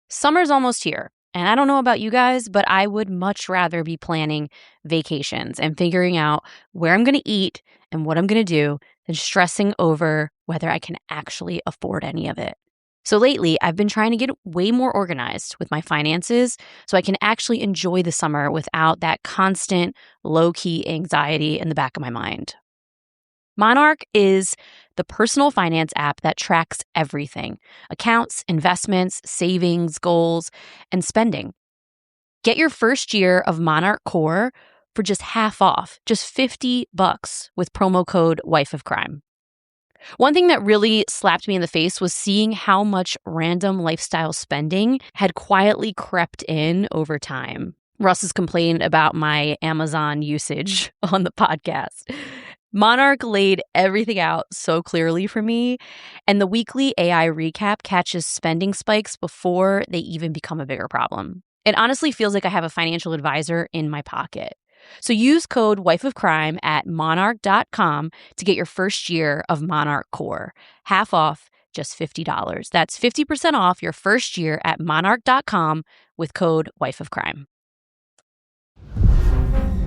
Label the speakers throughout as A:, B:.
A: Summer's almost here, and I don't know about you guys, but I would much rather be planning vacations and figuring out where I'm going to eat and what I'm going to do than stressing over whether I can actually afford any of it. So lately, I've been trying to get way more organized with my finances so I can actually enjoy the summer without that constant low-key anxiety in the back of my mind. Monarch is the personal finance app that tracks everything: accounts, investments, savings, goals, and spending. Get your first year of Monarch Core for just half off, just $50 with promo code Wife of Crime. One thing that really slapped me in the face was seeing how much random lifestyle spending had quietly crept in over time. Russ has complained about my Amazon usage on the podcast. Monarch laid everything out so clearly for me, and the weekly AI recap catches spending spikes before they even become a bigger problem. It honestly feels like I have a financial advisor in my pocket. So use code Wife of Crime at monarch.com to get your first year of Monarch Core. Half off, just $50. That's 50% off your first year at monarch.com with code Wife of Crime.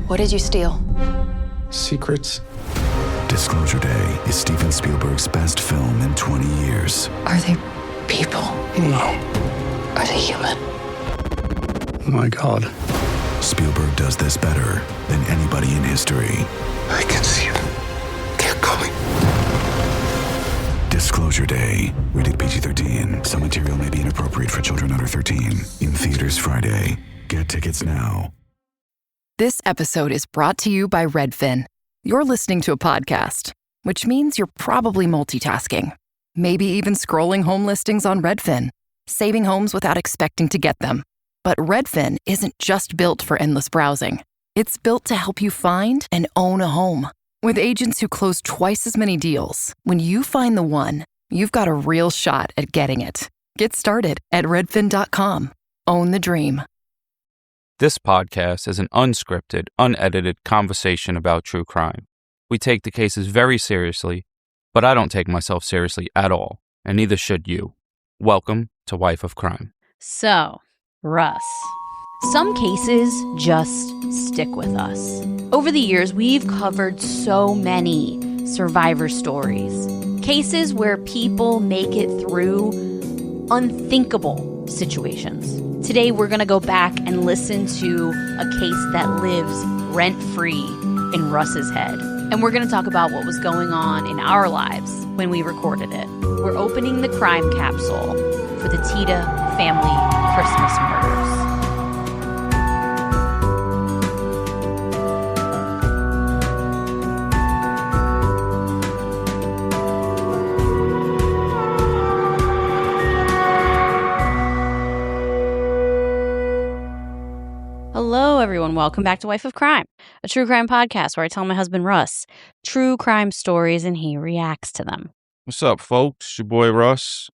B: What did you steal?
C: Secrets.
D: Disclosure Day is Steven Spielberg's best film in 20 years.
B: Are they people?
C: No.
B: Are they human?
C: Oh my God.
D: Spielberg does this better than anybody in history.
C: I can see them. They're coming.
D: Disclosure Day. Rated PG-13. Some material may be inappropriate for children under 13. In theaters Friday. Get tickets now.
E: This episode is brought to you by Redfin. You're listening to a podcast, which means you're probably multitasking. Maybe even scrolling home listings on Redfin, saving homes without expecting to get them. But Redfin isn't just built for endless browsing. It's built to help you find and own a home. With agents who close twice as many deals, when you find the one, you've got a real shot at getting it. Get started at redfin.com. Own the dream.
F: This podcast is an unscripted, unedited conversation about true crime. We take the cases very seriously, but I don't take myself seriously at all, and neither should you. Welcome to Wife of Crime.
A: So, Russ, some cases just stick with us. Over the years, we've covered so many survivor stories, cases where people make it through unthinkable situations. Today, we're going to go back and listen to a case that lives rent-free in Russ's head. And we're going to talk about what was going on in our lives when we recorded it. We're opening the crime capsule for the Tiede Family Christmas murders. Hello, everyone. Welcome back to Wife of Crime, a true crime podcast where I tell my husband, Russ, true crime stories and he reacts to them.
F: What's up, folks? It's your boy Russ,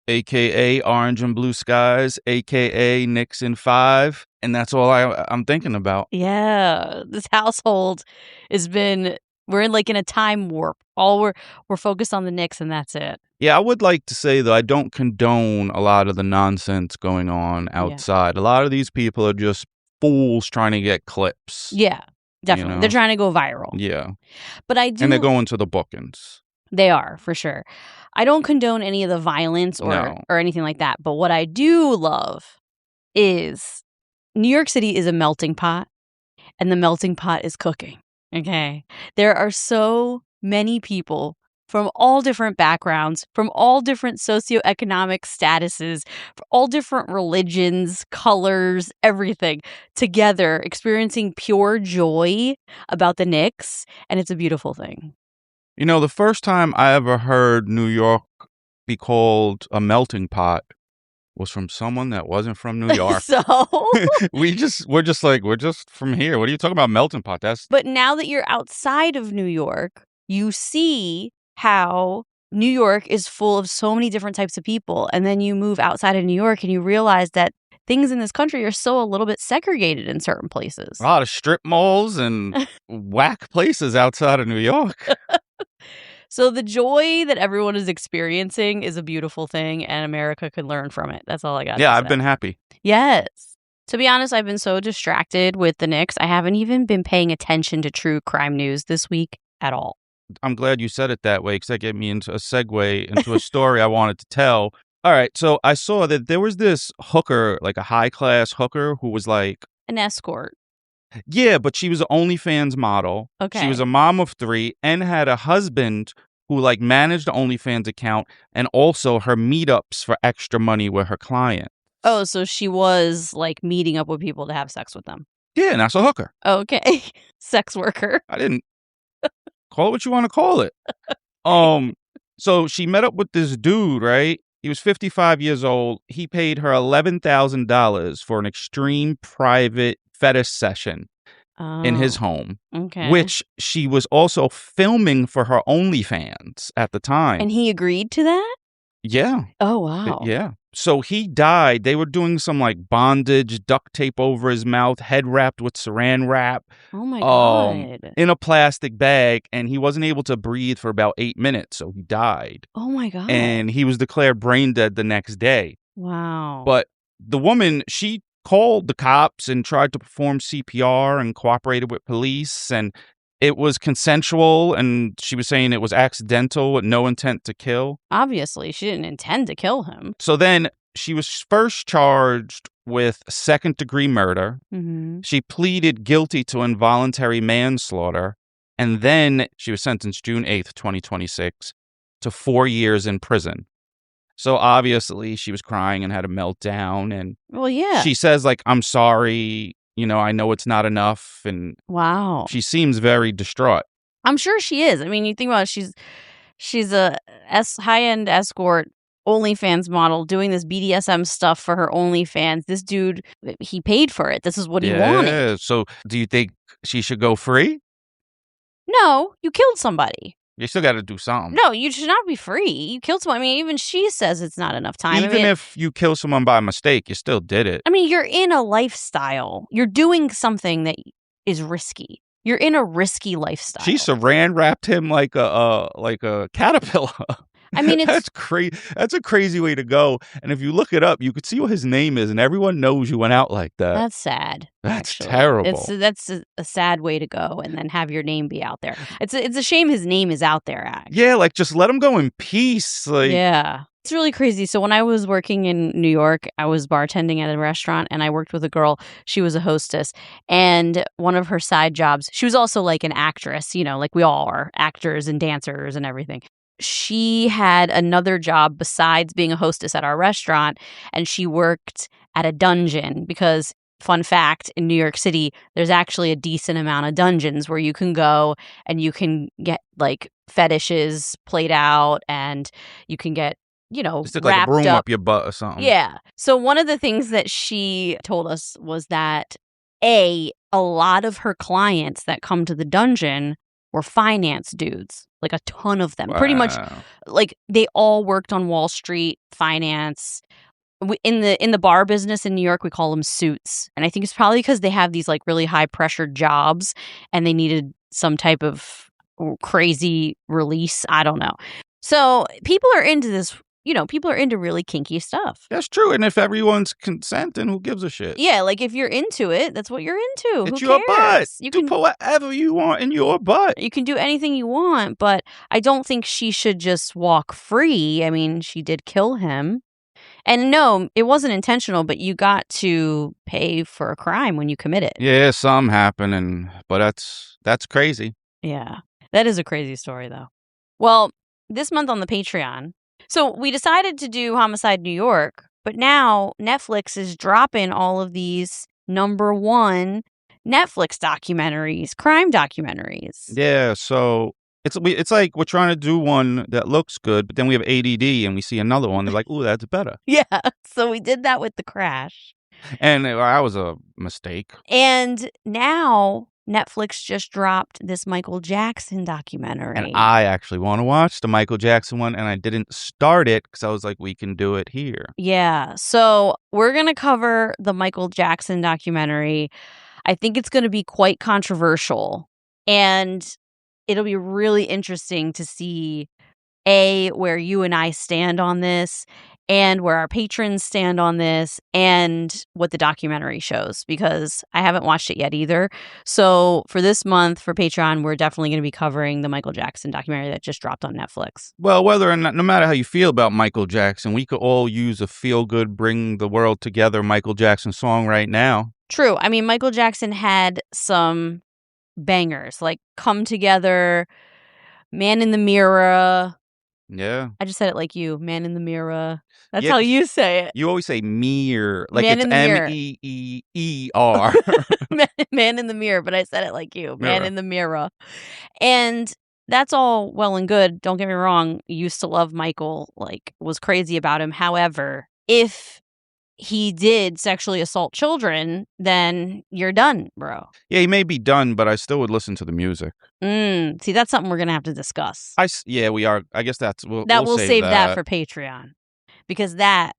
F: a.k.a. Orange and Blue Skies, a.k.a. Nixon 5, and that's all I'm thinking about.
A: Yeah, this household we're in a time warp. All we're focused on the Knicks and that's it.
F: Yeah, I would like to say, though, I don't condone a lot of the nonsense going on outside. Yeah. A lot of these people are just fools trying to get clips.
A: Yeah, definitely. You know? They're trying to go viral.
F: Yeah.
A: But I do.
F: And they're going to the bookings.
A: They are, for sure. I don't condone any of the violence or anything like that. But what I do love is New York City is a melting pot, and the melting pot is cooking. Okay. There are so many people from all different backgrounds, from all different socioeconomic statuses, from all different religions, colors, everything, together experiencing pure joy about the Knicks, and it's a beautiful thing.
F: You know, the first time I ever heard New York be called a melting pot was from someone that wasn't from New York.
A: So
F: we're just from here. What are you talking about, melting pot?
A: But now that you're outside of New York, you see how New York is full of so many different types of people. And then you move outside of New York and you realize that things in this country are still a little bit segregated in certain places.
F: A lot of strip malls and whack places outside of New York.
A: So the joy that everyone is experiencing is a beautiful thing, and America could learn from it. That's all I got to
F: Yeah,
A: say.
F: I've been happy.
A: Yes. To be honest, I've been so distracted with the Knicks, I haven't even been paying attention to true crime news this week at all.
F: I'm glad you said it that way because that gave me into a segue into a story I wanted to tell. All right, so I saw that there was this hooker, like a high-class hooker who was like,
A: An escort.
F: yeah, but she was an OnlyFans model. She was
A: Okay.
F: a mom of 3 and had a husband who like managed the OnlyFans account and also her meetups for extra money with her client.
A: Oh, so she was like meeting up with people to have sex with them.
F: Yeah, and that's a hooker.
A: Okay. Sex worker.
F: I didn't call it what you want to call it. So she met up with this dude, right? He was 55 years old. He paid her $11,000 for an extreme private fetish session in his home,
A: Okay.
F: which she was also filming for her OnlyFans at the time.
A: And he agreed to that?
F: Yeah.
A: Oh, wow.
F: Yeah. So he died. They were doing some like bondage, duct tape over his mouth, head wrapped with saran wrap.
A: Oh, my God.
F: In a plastic bag, and he wasn't able to breathe for about 8 minutes, so he died.
A: Oh, my God.
F: And he was declared brain dead the next day.
A: Wow.
F: But the woman, she called the cops and tried to perform CPR and cooperated with police, and it was consensual, and she was saying it was accidental with no intent to kill.
A: Obviously, she didn't intend to kill him.
F: So then she was first charged with second-degree murder.
A: Mm-hmm.
F: She pleaded guilty to involuntary manslaughter, and then she was sentenced June 8th, 2026, to 4 years in prison. So obviously she was crying and had a meltdown, and
A: Well, yeah.
F: she says, like, I'm sorry, I know it's not enough, and
A: Wow.
F: she seems very distraught.
A: I'm sure she is. I mean, you think about it, she's a high-end escort, OnlyFans model doing this BDSM stuff for her OnlyFans. This dude, he paid for it. This is what he wanted.
F: Yeah, so do you think she should go free?
A: No, you killed somebody.
F: You still got to do something.
A: No, you should not be free. You killed someone. I mean, even she says it's not enough time.
F: Even if you kill someone by mistake, you still did it.
A: I mean, you're in a lifestyle. You're doing something that is risky. You're in a risky lifestyle.
F: She saran wrapped him like a caterpillar.
A: I mean, it's
F: that's crazy. That's a crazy way to go. And if you look it up, you could see what his name is, and everyone knows you went out like that.
A: That's sad.
F: That's
A: actually.
F: terrible.
A: That's a sad way to go, and then have your name be out there. It's a shame his name is out there. Actually.
F: Yeah, like just let him go in peace. Like,
A: yeah. It's really crazy. So when I was working in New York, I was bartending at a restaurant, and I worked with a girl. She was a hostess, and one of her side jobs, she was also like an actress, like we all are actors and dancers and everything. She had another job besides being a hostess at our restaurant, and she worked at a dungeon because, fun fact, in New York City, there's actually a decent amount of dungeons where you can go and you can get like fetishes played out, and you can get
F: stick like a broom up your butt or something.
A: Yeah. So one of the things that she told us was that a lot of her clients that come to the dungeon were finance dudes, like a ton of them.
F: Wow.
A: Pretty much, like they all worked on Wall Street, finance. In the bar business in New York, we call them suits, and I think it's probably because they have these like really high pressure jobs, and they needed some type of crazy release. I don't know. So people are into this. People are into really kinky stuff.
F: That's true. And if everyone's consenting, who gives a shit?
A: Yeah, like if you're into it, that's what you're into.
F: It's
A: Who
F: your
A: cares?
F: butt. You can put whatever you want in your butt.
A: You can do anything you want, but I don't think she should just walk free. I mean, she did kill him. And no, it wasn't intentional, but you got to pay for a crime when you commit it.
F: Yeah, something happened, but that's crazy.
A: Yeah, that is a crazy story, though. Well, this month on the Patreon, so we decided to do Homicide New York, but now Netflix is dropping all of these #1 Netflix documentaries, crime documentaries.
F: Yeah, so it's like we're trying to do one that looks good, but then we have ADD and we see another one. They're like, "Ooh, that's better."
A: Yeah, so we did that with The Crash.
F: And that was a mistake.
A: And now Netflix just dropped this Michael Jackson documentary.
F: And I actually want to watch the Michael Jackson one, and I didn't start it because I was like, we can do it here.
A: Yeah, so we're going to cover the Michael Jackson documentary. I think it's going to be quite controversial. And it'll be really interesting to see where you and I stand on this, and where our patrons stand on this, and what the documentary shows, because I haven't watched it yet either. So for this month, for Patreon, we're definitely going to be covering the Michael Jackson documentary that just dropped on Netflix.
F: Well, whether or not, no matter how you feel about Michael Jackson, we could all use a feel-good, bring the world together Michael Jackson song right now.
A: True. I mean, Michael Jackson had some bangers, like Come Together, Man in the Mirror.
F: Yeah.
A: I just said it like you, Man in the Mirror. That's
F: Yeah,
A: how
F: 'cause
A: you say it.
F: You always say mirror, like
A: Man
F: it's
A: in the Mirror.
F: MEEER.
A: Man in the Mirror, but I said it like you, Man
F: Mirror.
A: in the Mirror. And that's all well and good. Don't get me wrong. Used to love Michael, like was crazy about him. However, if he did sexually assault children, then you're done, bro.
F: Yeah, he may be done, but I still would listen to the music.
A: See, that's something we're going to have to discuss.
F: Yeah, we are. I guess we'll
A: Save that for Patreon, because that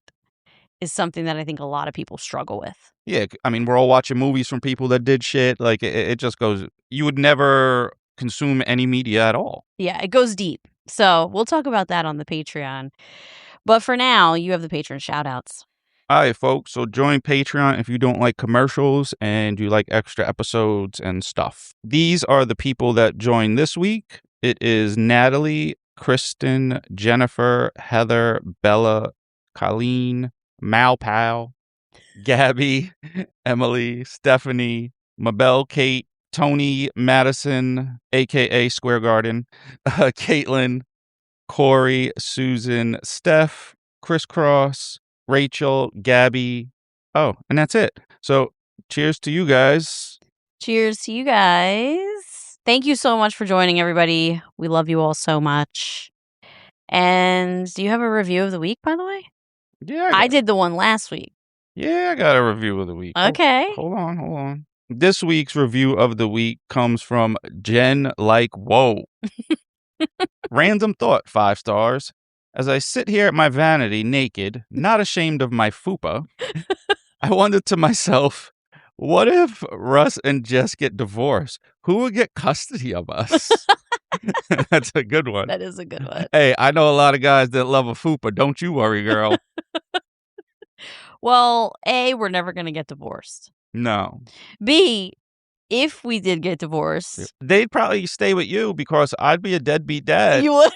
A: is something that I think a lot of people struggle with.
F: Yeah, I mean, we're all watching movies from people that did shit. Like, it just goes, you would never consume any media at all.
A: Yeah, it goes deep. So we'll talk about that on the Patreon. But for now, you have the patron shout-outs.
F: All right, folks. So join Patreon if you don't like commercials and you like extra episodes and stuff. These are the people that joined this week. It is Natalie, Kristen, Jennifer, Heather, Bella, Colleen, Malpow, Gabby, Emily, Stephanie, Mabel, Kate, Tony, Madison, a.k.a. Square Garden, Caitlin, Corey, Susan, Steph, Crisscross, Rachel, Gabby. Oh, and that's it. So cheers to you guys.
A: Cheers to you guys. Thank you so much for joining, everybody. We love you all so much. And do you have a review of the week, by the way?
F: Yeah,
A: I did the one last week.
F: Yeah, I got a review of the week.
A: Okay.
F: Hold on. This week's review of the week comes from Jen Like Whoa. Random thought, 5 stars. As I sit here at my vanity naked, not ashamed of my fupa, I wondered to myself, what if Russ and Jess get divorced? Who will get custody of us? That's a good one.
A: That is a good one.
F: Hey, I know a lot of guys that love a fupa. Don't you worry, girl.
A: Well, A, we're never going to get divorced.
F: No.
A: B, if we did get divorced,
F: they'd probably stay with you because I'd be a deadbeat dad.
A: You would.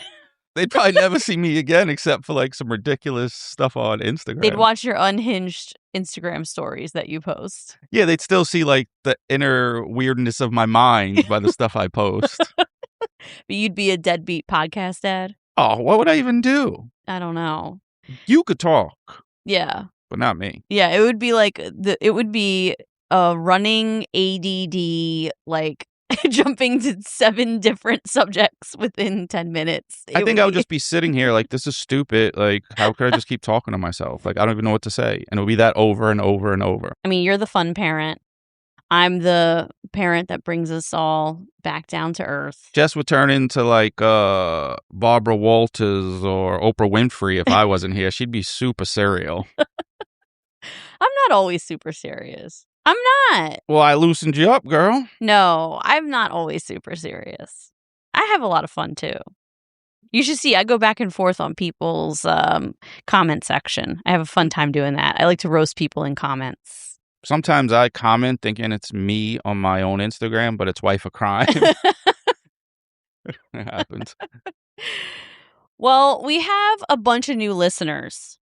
F: They'd probably never see me again except for like some ridiculous stuff on Instagram.
A: They'd watch your unhinged Instagram stories that you post.
F: Yeah, they'd still see like the inner weirdness of my mind by the stuff I post.
A: But you'd be a deadbeat podcast dad?
F: Oh, what would I even do?
A: I don't know.
F: You could talk.
A: Yeah.
F: But not me.
A: Yeah, it would be like it would be a running ADD, like jumping to 7 different subjects within 10 minutes.
F: I think I would just be sitting here like, this is stupid. Like, how could I just keep talking to myself? Like, I don't even know what to say. And it would be that over and over and over.
A: I mean, you're the fun parent. I'm the parent that brings us all back down to earth.
F: Jess would turn into like Barbara Walters or Oprah Winfrey if I wasn't here. She'd be super serial.
A: I'm not always super serious. I'm not.
F: Well, I loosened you up, girl.
A: No, I'm not always super serious. I have a lot of fun too. You should see, I go back and forth on people's comment section. I have a fun time doing that. I like to roast people in comments.
F: Sometimes I comment thinking it's me on my own Instagram, but it's wife of crime. It happens.
A: Well, we have a bunch of new listeners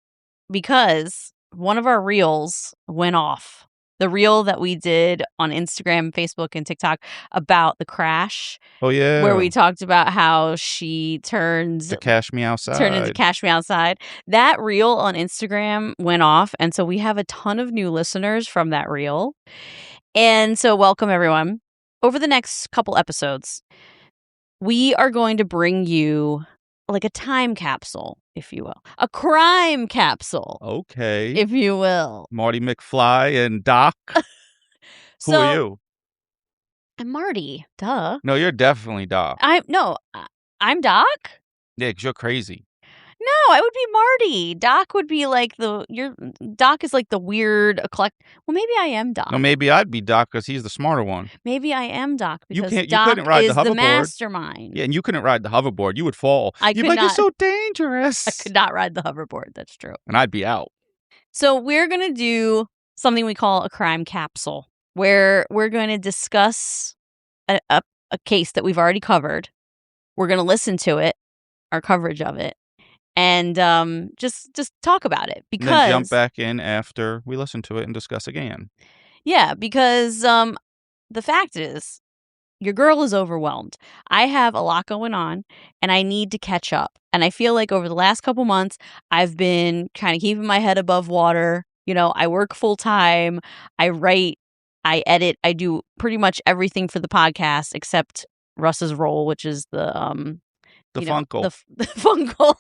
A: because one of our reels went off. The reel that we did on Instagram, Facebook, and TikTok about the crash.
F: Oh, yeah.
A: Where we talked about how she turned
F: to Cash Me Outside.
A: Turned into Cash Me Outside. That reel on Instagram went off. And so we have a ton of new listeners from that reel. And so welcome, everyone. Over the next couple episodes, we are going to bring you like a time capsule, if you will. A crime capsule.
F: Okay.
A: If you will.
F: Marty McFly and Doc. Who are you?
A: I'm Marty. Duh.
F: No, you're definitely Doc.
A: I'm Doc?
F: Yeah, because you're crazy.
A: No, I would be Marty. Doc would be like Doc is like the weird eclectic. Well, maybe I am Doc.
F: No, maybe I'd be Doc because he's the smarter one.
A: Maybe I am Doc
F: You
A: because
F: can't. You
A: Doc
F: couldn't ride
A: is
F: the
A: the
F: hoverboard.
A: mastermind.
F: Yeah, and you couldn't ride the hoverboard. You would fall.
A: I
F: You'd
A: could
F: be like,
A: not.
F: it's so dangerous.
A: I could not ride the hoverboard. That's true.
F: And I'd be out.
A: So we're going to do something we call a crime capsule, where we're going to discuss a case that we've already covered. We're going to listen to it, our coverage of it, and just talk about it. Because
F: And then jump back in after we listen to it and discuss again.
A: Yeah, because the fact is, your girl is overwhelmed. I have a lot going on, and I need to catch up. And I feel like over the last couple months, I've been kind of keeping my head above water. You know, I work full time. I write, I edit, I do pretty much everything for the podcast except Russ's role, which is the
F: Funkle.
A: the Funkle,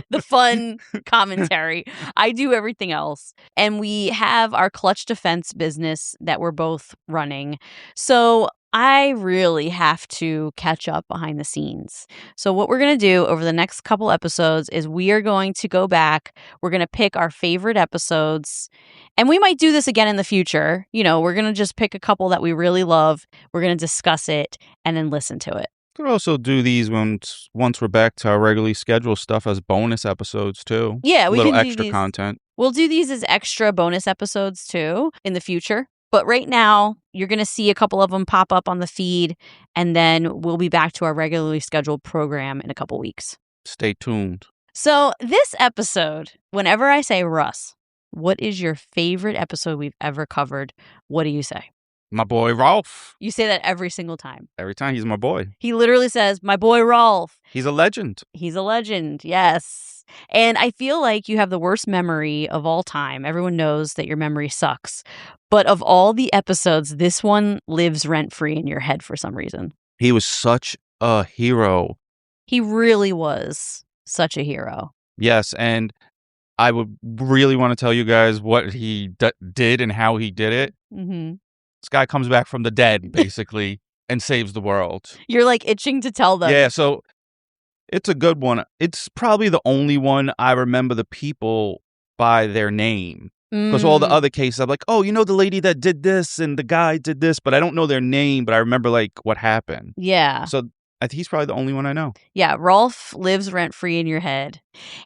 A: the fun commentary. I do everything else. And we have our clutch defense business that we're both running. So I really have to catch up behind the scenes. So what we're going to do over the next couple episodes is we are going to go back. We're going to pick our favorite episodes. And we might do this again in the future. You know, we're going to just pick a couple that we really love. We're going to discuss it and then listen to it.
F: Could also do these once we're back to our regularly scheduled stuff as bonus episodes too.
A: Yeah, we
F: little
A: can do
F: extra
A: these.
F: Content.
A: We'll do these as extra bonus episodes too in the future. But right now, you're going to see a couple of them pop up on the feed, and then we'll be back to our regularly scheduled program in a couple weeks.
F: Stay tuned.
A: So this episode, whenever I say, Russ, what is your favorite episode we've ever covered? What do you say?
F: My boy Rolf.
A: You say that every single time.
F: Every time he's my boy.
A: He literally says, my boy Rolf.
F: He's a legend.
A: He's a legend, yes. And I feel like you have the worst memory of all time. Everyone knows that your memory sucks. But of all the episodes, this one lives rent-free in your head for some reason.
F: He was such a hero.
A: He really was such a hero.
F: Yes, and I would really want to tell you guys what he did and how he did it.
A: Mm-hmm.
F: This guy comes back from the dead, basically, and saves the world.
A: You're like itching to tell them.
F: Yeah, so it's a good one. It's probably the only one I remember the people by their name. Because all the other cases, I'm like, oh, you know the lady that did this and the guy did this, but I don't know their name, but I remember like what happened.
A: Yeah.
F: So I think he's probably the only one I know.
A: Yeah, Rolf lives rent-free in your head.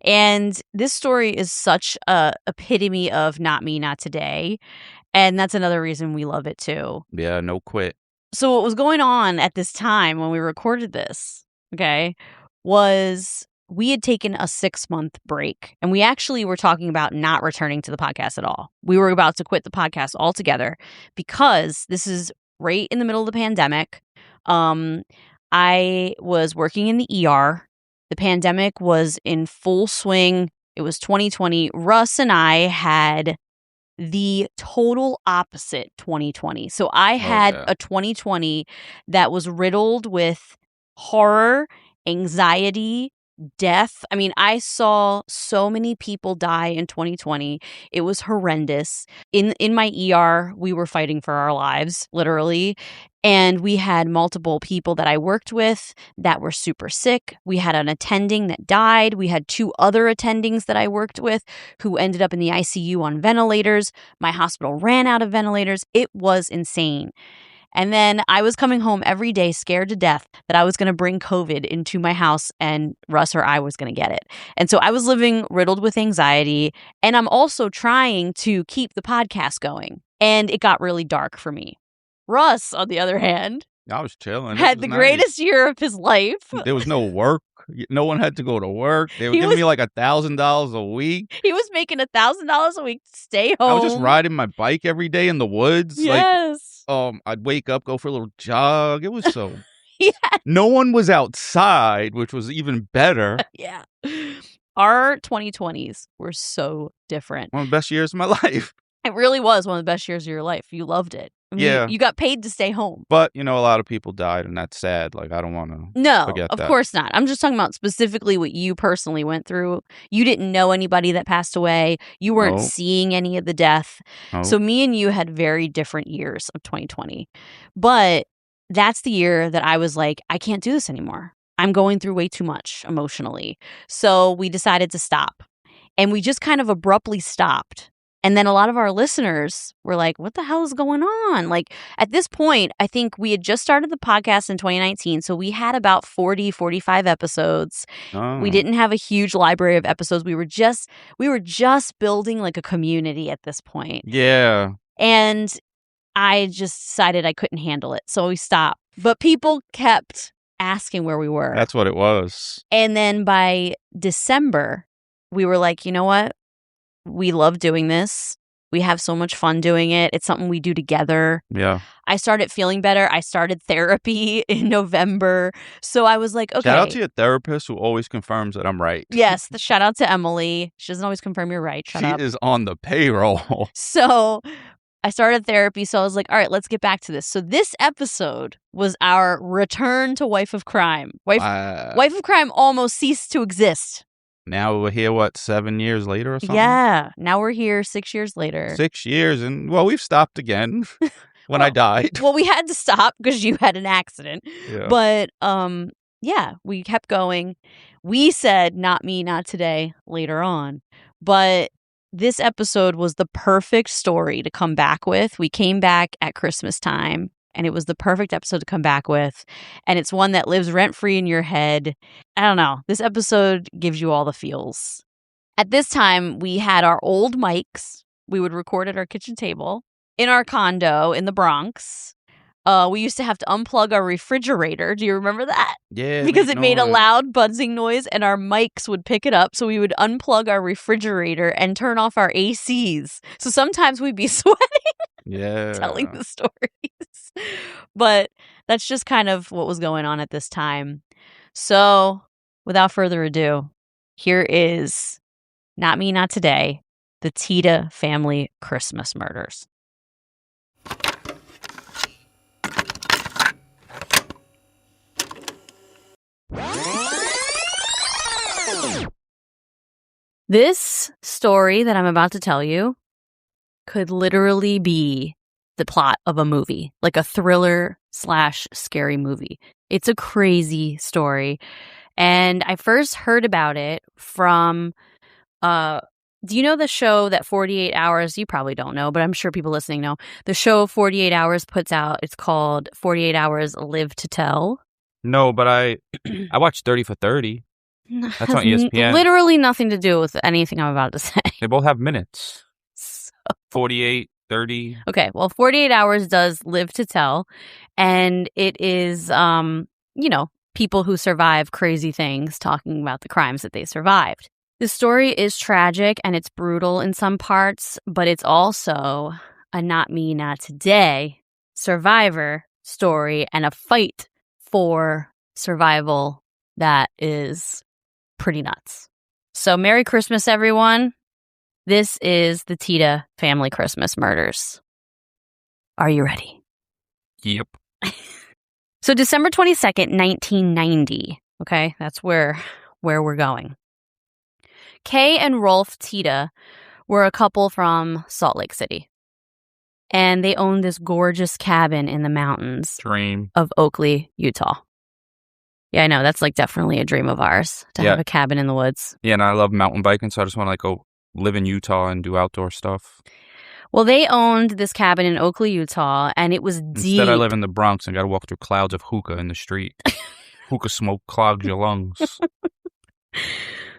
A: And this story is such a epitome of not me, not today. And that's another reason we love it too.
F: Yeah, no quit.
A: So what was going on at this time when we recorded this, okay, was we had taken a 6-month break. And we actually were talking about not returning to the podcast at all. We were about to quit the podcast altogether because this is right in the middle of the pandemic. I was working in the ER. The pandemic was in full swing. It was 2020. Russ and I had the total opposite 2020. So I had a 2020 that was riddled with horror, anxiety, death. I mean, I saw so many people die in 2020. It was horrendous. In my ER, we were fighting for our lives, literally. And we had multiple people that I worked with that were super sick. We had an attending that died. We had 2 other attendings that I worked with who ended up in the ICU on ventilators. My hospital ran out of ventilators. It was insane. And then I was coming home every day scared to death that I was going to bring COVID into my house and Russ or I was going to get it. And so I was living riddled with anxiety. And I'm also trying to keep the podcast going. And it got really dark for me. Russ, on the other hand,
F: I was chilling.
A: had the greatest year of his life.
F: There was no work. No one had to go to work. They were giving me like $1,000 a week.
A: He was making $1,000 a week to stay home.
F: I was just riding my bike every day in the woods.
A: Yes.
F: Like, I'd wake up, go for a little jog. It was so.
A: Yeah.
F: No one was outside, which was even better.
A: Yeah. Our 2020s were so different.
F: One of the best years of my life.
A: It really was one of the best years of your life. You loved it. I mean,
F: Yeah.
A: You got paid to stay home.
F: But, a lot of people died, and that's sad. Like, I don't want to
A: No,
F: forget
A: of
F: that.
A: course not. I'm just talking about specifically what you personally went through. You didn't know anybody that passed away. You weren't
F: No.
A: seeing any of the death.
F: No.
A: So me and you had very different years of 2020. But that's the year that I was like, I can't do this anymore. I'm going through way too much emotionally. So we decided to stop. And we just kind of abruptly stopped. And then a lot of our listeners were like, what the hell is going on? Like, at this point, I think we had just started the podcast in 2019. So we had about 40, 45 episodes.
F: Oh.
A: We didn't have a huge library of episodes. We were just building like a community at this point.
F: Yeah.
A: And I just decided I couldn't handle it. So we stopped. But people kept asking where we were.
F: That's what it was.
A: And then by December, we were like, you know what? We love doing this. We have so much fun doing it. It's something we do together.
F: Yeah.
A: I started feeling better. I started therapy in November. So I was like, okay.
F: Shout out to your therapist who always confirms that I'm right.
A: Yes. Shout out to Emily. She doesn't always confirm you're right. Shut up.
F: She is on the payroll.
A: So I started therapy. So I was like, all right, let's get back to this. So this episode was our return to Wife of Crime. Wife of Crime almost ceased to exist.
F: Now we're here, 7 years later or something?
A: Yeah. Now we're here 6 years later.
F: 6 years. And, well, we've stopped again when I died.
A: Well, we had to stop because you had an accident.
F: Yeah.
A: But, yeah, we kept going. We said, not me, not today, later on. But this episode was the perfect story to come back with. We came back at Christmas time. And it was the perfect episode to come back with. And it's one that lives rent-free in your head. I don't know. This episode gives you all the feels. At this time, we had our old mics. We would record at our kitchen table in our condo in the Bronx. We used to have to unplug our refrigerator. Do you remember that?
F: Yeah.
A: Because it made a loud buzzing noise and our mics would pick it up. So we would unplug our refrigerator and turn off our ACs. So sometimes we'd be sweating.
F: Yeah.
A: Telling the stories. But that's just kind of what was going on at this time. So without further ado, here is Not Me, Not Today, the Tiede Family Christmas Murders. This story that I'm about to tell you could literally be the plot of a movie, like a thriller/scary movie. It's a crazy story. And I first heard about it from, do you know the show that 48 Hours, you probably don't know, but I'm sure people listening know. The show 48 Hours puts out, it's called 48 Hours Live to Tell.
F: No, but I watched 30 for 30. That's on ESPN.
A: Literally nothing to do with anything I'm about to say.
F: They both have minutes.
A: So
F: 48, 30.
A: Okay, well, 48 Hours does Live to Tell, and it is, people who survive crazy things talking about the crimes that they survived. The story is tragic and it's brutal in some parts, but it's also a not me, not today survivor story and a fight for survival that is pretty nuts. So Merry Christmas, everyone. This is the Tiede Family Christmas Murders. Are you ready?
F: Yep.
A: So December 22nd, 1990. Okay, that's where we're going. Kay and Rolf Tiede were a couple from Salt Lake City. And they owned this gorgeous cabin in the mountains
F: Dream.
A: of Oakley, Utah. Yeah, I know. That's like definitely a dream of ours to have a cabin in the woods.
F: Yeah, and I love mountain biking, so I just want to go live in Utah and do outdoor stuff.
A: Well, they owned this cabin in Oakley, Utah, and it was deep.
F: Instead, I live in the Bronx and got to walk through clouds of hookah in the street. Hookah smoke clogs your lungs.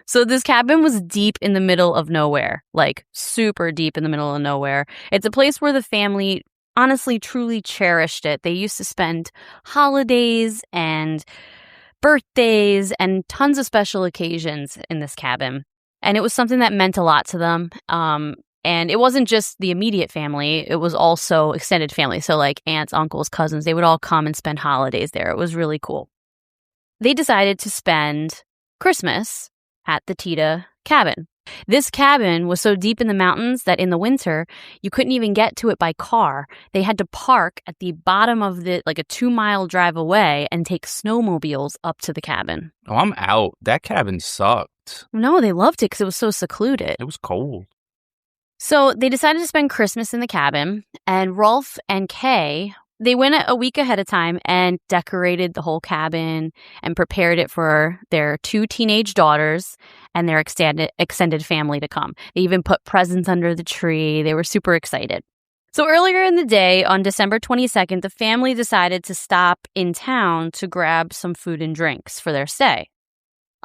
A: So this cabin was deep in the middle of nowhere, like super deep in the middle of nowhere. It's a place where the family honestly, truly cherished it. They used to spend holidays and birthdays and tons of special occasions in this cabin. And it was something that meant a lot to them. And it wasn't just the immediate family. It was also extended family. So like aunts, uncles, cousins, they would all come and spend holidays there. It was really cool. They decided to spend Christmas at the Tiede cabin. This cabin was so deep in the mountains that in the winter, you couldn't even get to it by car. They had to park at the bottom of a 2-mile drive away and take snowmobiles up to the cabin.
F: Oh, I'm out. That cabin sucked.
A: No, they loved it because it was so secluded.
F: It was cold.
A: So they decided to spend Christmas in the cabin, and Rolf and Kay they went a week ahead of time and decorated the whole cabin and prepared it for their 2 teenage daughters and their extended family to come. They even put presents under the tree. They were super excited. So earlier in the day, on December 22nd, the family decided to stop in town to grab some food and drinks for their stay.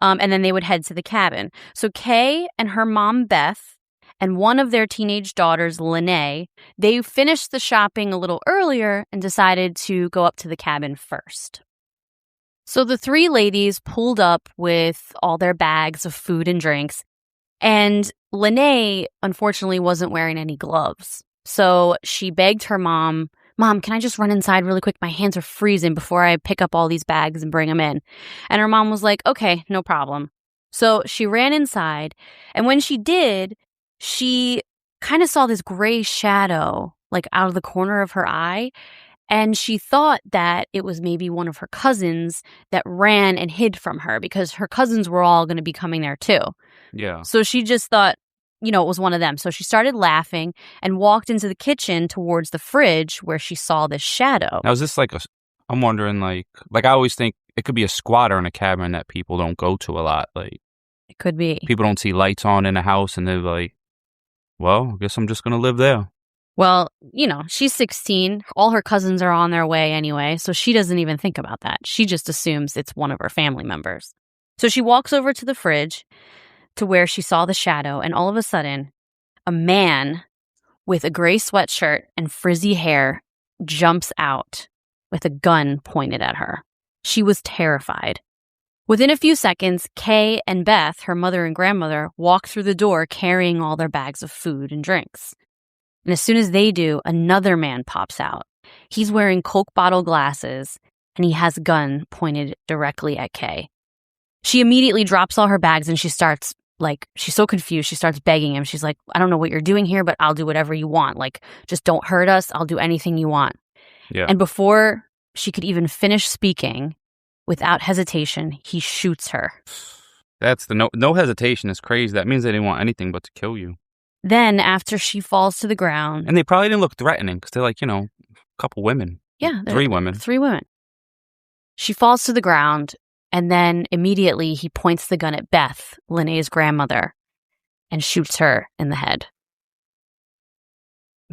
A: And then they would head to the cabin. So Kay and her mom, Beth, and one of their teenage daughters, Lene, they finished the shopping a little earlier and decided to go up to the cabin first. So the 3 ladies pulled up with all their bags of food and drinks, and Lene, unfortunately, wasn't wearing any gloves. So she begged her mom, "Mom, can I just run inside really quick? My hands are freezing before I pick up all these bags and bring them in." And her mom was like, "Okay, no problem." So she ran inside, and when she did, she kind of saw this gray shadow like out of the corner of her eye, and she thought that it was maybe one of her cousins that ran and hid from her because her cousins were all going to be coming there too.
F: Yeah.
A: So she just thought, it was one of them. So she started laughing and walked into the kitchen towards the fridge where she saw this shadow.
F: Now, is this I'm wondering, I always think it could be a squatter in a cabin that people don't go to a lot. Like,
A: It could be.
F: people don't see lights on in a house and they're like, well, I guess I'm just going to live there.
A: Well, she's 16. All her cousins are on their way anyway, so she doesn't even think about that. She just assumes it's one of her family members. So she walks over to the fridge to where she saw the shadow, and all of a sudden, a man with a gray sweatshirt and frizzy hair jumps out with a gun pointed at her. She was terrified. Within a few seconds, Kay and Beth, her mother and grandmother, walk through the door carrying all their bags of food and drinks. And as soon as they do, another man pops out. He's wearing Coke bottle glasses, and he has a gun pointed directly at Kay. She immediately drops all her bags, and she starts, she's so confused, she starts begging him. She's like, "I don't know what you're doing here, but I'll do whatever you want. Just don't hurt us. I'll do anything you want."
F: Yeah.
A: And before she could even finish speaking, without hesitation, he shoots her.
F: That's the no hesitation is crazy. That means they didn't want anything but to kill you.
A: Then, after she falls to the ground...
F: And they probably didn't look threatening because they're a couple women.
A: Yeah.
F: 3 women.
A: 3 women. She falls to the ground, and then immediately he points the gun at Beth, Lene's grandmother, and shoots her in the head.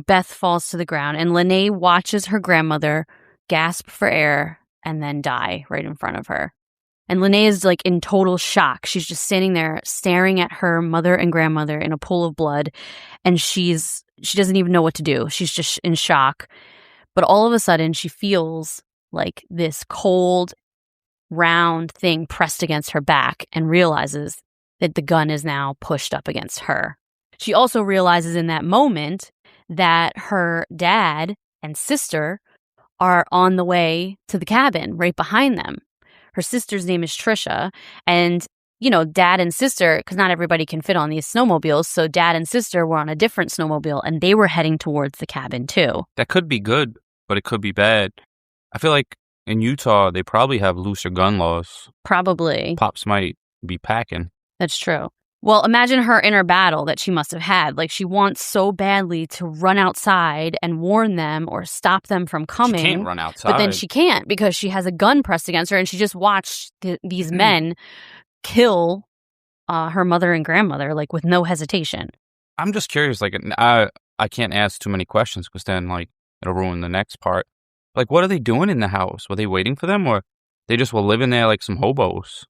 A: Beth falls to the ground, and Lene watches her grandmother gasp for air and then die right in front of her. And Lene is in total shock. She's just standing there staring at her mother and grandmother in a pool of blood, and she doesn't even know what to do. She's just in shock. But all of a sudden, she feels like this cold, round thing pressed against her back and realizes that the gun is now pushed up against her. She also realizes in that moment that her dad and sister are on the way to the cabin right behind them. Her sister's name is Trisha, and, dad and sister, because not everybody can fit on these snowmobiles, so dad and sister were on a different snowmobile, and they were heading towards the cabin, too.
F: That could be good, but it could be bad. I feel like in Utah, they probably have looser gun laws.
A: Probably.
F: Pops might be packing.
A: That's true. Well, imagine her inner battle that she must have had. She wants so badly to run outside and warn them or stop them from coming.
F: She can't run outside.
A: But then she can't because she has a gun pressed against her, and she just watched these men kill her mother and grandmother, with no hesitation.
F: I'm just curious. I can't ask too many questions because then, it'll ruin the next part. What are they doing in the house? Were they waiting for them, or they just were living there like some hobos?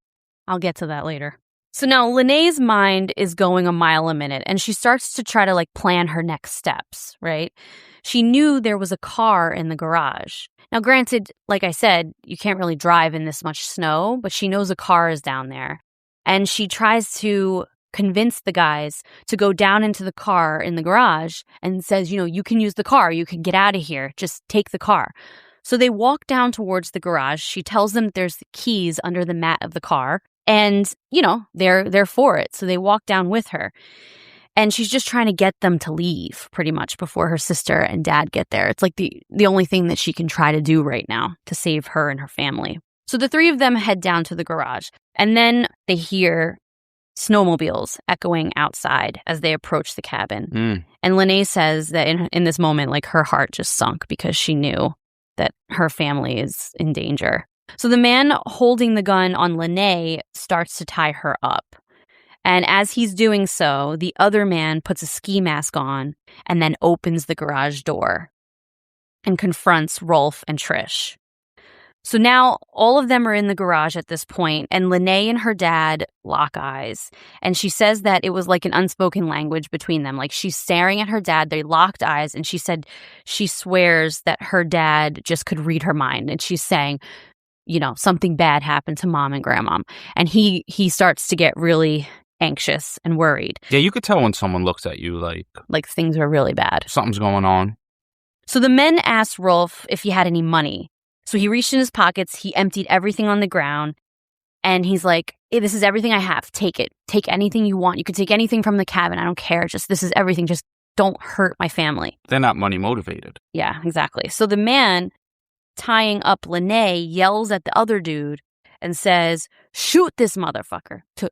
A: I'll get to that later. So now Lene's mind is going a mile a minute, and she starts to try to plan her next steps, right? She knew there was a car in the garage. Now, granted, like I said, you can't really drive in this much snow, but she knows a car is down there. And she tries to convince the guys to go down into the car in the garage and says, you can use the car. You can get out of here. Just take the car. So they walk down towards the garage. She tells them there's the keys under the mat of the car. And, they're for it. So they walk down with her. And she's just trying to get them to leave pretty much before her sister and dad get there. It's the only thing that she can try to do right now to save her and her family. So the 3 of them head down to the garage. And then they hear snowmobiles echoing outside as they approach the cabin. And Lene says that in this moment, her heart just sunk because she knew that her family is in danger. So the man holding the gun on Lene starts to tie her up. And as he's doing so, the other man puts a ski mask on and then opens the garage door and confronts Rolf and Trish. So now all of them are in the garage at this point, and Lene and her dad lock eyes. And she says that it was like an unspoken language between them. Like, she's staring at her dad, they locked eyes, and she said she swears that her dad just could read her mind. And she's saying, you know, something bad happened to mom and grandma. And he starts to get really anxious and worried.
F: Yeah, you could tell when someone looks at you
A: like things are really bad.
F: Something's going on.
A: So the men asked Rolf if he had any money. So he reached in his pockets, he emptied everything on the ground, and he's like, hey, this is everything I have. Take it. Take anything you want. You can take anything from the cabin. I don't care. Just, this is everything. Just don't hurt my family.
F: They're not money motivated.
A: Yeah, exactly. So the man tying up Lene yells at the other dude and says, shoot this motherfucker. To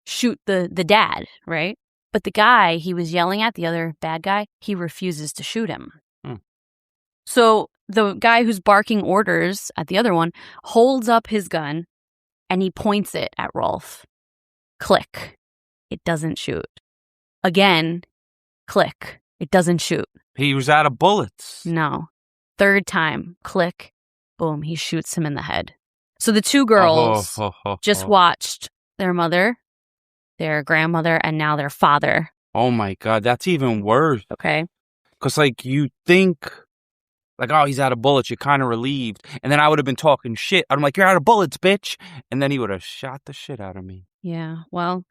A: shoot the dad, right? But the guy he was yelling at, the other bad guy, he refuses to shoot him. So the guy who's barking orders at the other one holds up his gun and he points it at Rolf. Click. It doesn't shoot. Again, click. It doesn't shoot.
F: He was out of bullets.
A: No. Third time, click. Boom, he shoots him in the head. So the two girls just watched their mother, their grandmother, and now their father.
F: Oh my God, that's even worse.
A: Okay.
F: Because, like, you think, like, oh, he's out of bullets. You're kind of relieved. And then I would have been talking shit. I'm like, you're out of bullets, bitch. And then he would have shot the shit out of me.
A: Yeah, well,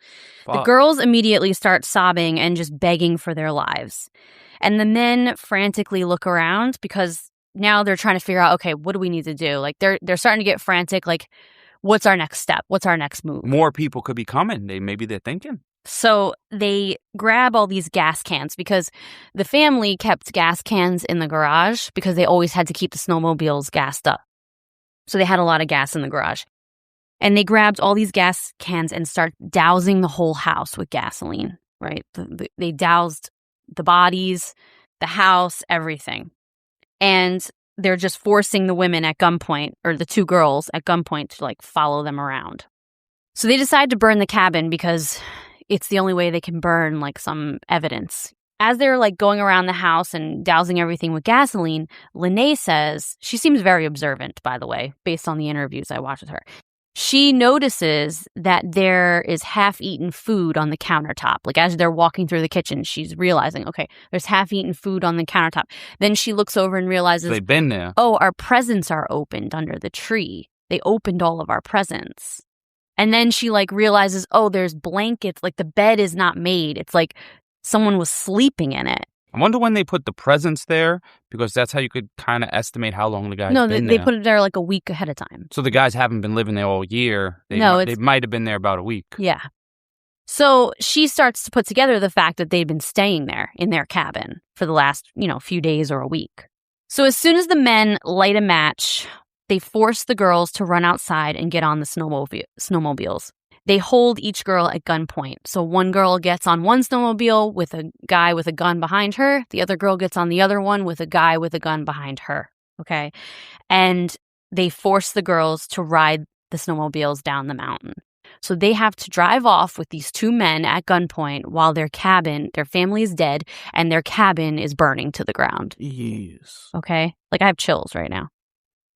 A: the girls immediately start sobbing and just begging for their lives. And the men frantically look around because now they're trying to figure out, okay, what do we need to do? Like, they're starting to get frantic. Like, what's our next step? What's our next move?
F: More people could be coming. Maybe they're thinking.
A: So they grab all these gas cans because the family kept gas cans in the garage because they always had to keep the snowmobiles gassed up. So they had a lot of gas in the garage. And they grabbed all these gas cans and start dousing the whole house with gasoline, right? They doused the bodies, the house, everything. And they're just forcing the women at gunpoint, or the two girls at gunpoint, to like follow them around. So they decide to burn the cabin because it's the only way they can burn like some evidence. As they're like going around the house and dousing everything with gasoline, Lene says, she seems very observant, by the way, based on the interviews I watched with her. She notices that there is half-eaten food on the countertop. Like, as they're walking through the kitchen, she's realizing, okay, there's half-eaten food on the countertop. Then she looks over and realizes,
F: they've been there.
A: Oh, our presents are opened under the tree. They opened all of our presents. And then she like realizes, oh, there's blankets. Like, the bed is not made. It's like someone was sleeping in it.
F: I wonder when they put the presents there, because that's how you could kind of estimate how long the guy's been there.
A: No, they put it there like a week ahead of time.
F: So the guys haven't been living there all year. They might have been there about a week.
A: Yeah. So she starts to put together the fact that they'd been staying there in their cabin for the last, few days or a week. So as soon as the men light a match, they force the girls to run outside and get on the snowmobiles. They hold each girl at gunpoint. So one girl gets on one snowmobile with a guy with a gun behind her. The other girl gets on the other one with a guy with a gun behind her. Okay. And they force the girls to ride the snowmobiles down the mountain. So they have to drive off with these two men at gunpoint while their family is dead, and their cabin is burning to the ground.
F: Yes.
A: Okay. Like, I have chills right now.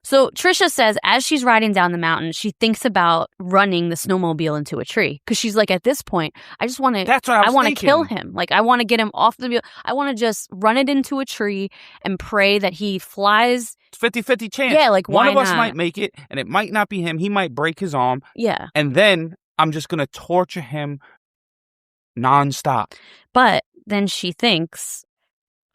A: So Trisha says as she's riding down the mountain, she thinks about running the snowmobile into a tree. Because she's like, at this point, I just want to, I want to kill him. Like, I want to get him off the wheel. I want to just run it into a tree and pray that he flies.
F: 50-50 chance.
A: Yeah, like, why
F: One of us
A: not?
F: might make it, and it might not be him. He might break his arm.
A: Yeah.
F: And then I'm just going to torture him nonstop.
A: But then she thinks,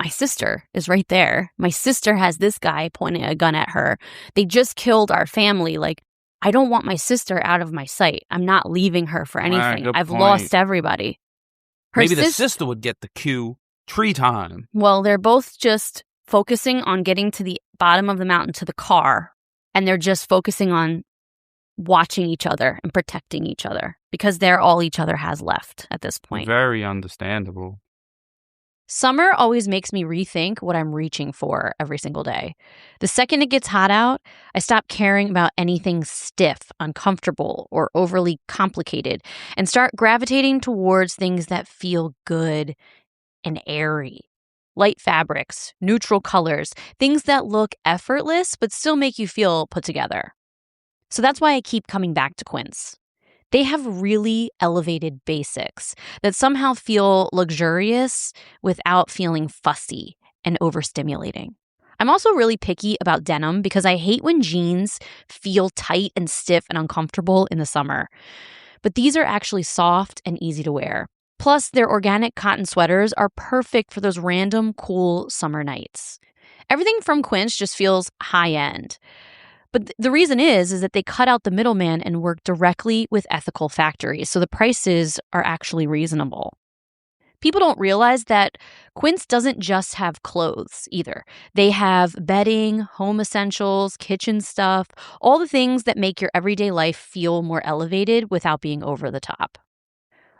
A: my sister is right there. My sister has this guy pointing a gun at her. They just killed our family. Like, I don't want my sister out of my sight. I'm not leaving her for anything.
F: Right,
A: I've lost everybody.
F: Maybe the sister would get the cue. Tree time.
A: Well, they're both just focusing on getting to the bottom of the mountain to the car. And they're just focusing on watching each other and protecting each other. Because they're all each other has left at this point.
F: Very understandable.
A: Summer always makes me rethink what I'm reaching for every single day. The second it gets hot out, I stop caring about anything stiff, uncomfortable, or overly complicated and start gravitating towards things that feel good and airy. Light fabrics, neutral colors, things that look effortless but still make you feel put together. So that's why I keep coming back to Quince. They have really elevated basics that somehow feel luxurious without feeling fussy and overstimulating. I'm also really picky about denim because I hate when jeans feel tight and stiff and uncomfortable in the summer. But these are actually soft and easy to wear. Plus, their organic cotton sweaters are perfect for those random cool summer nights. Everything from Quince just feels high-end. But the reason is that they cut out the middleman and work directly with ethical factories, so the prices are actually reasonable. People don't realize that Quince doesn't just have clothes either. They have bedding, home essentials, kitchen stuff, all the things that make your everyday life feel more elevated without being over the top.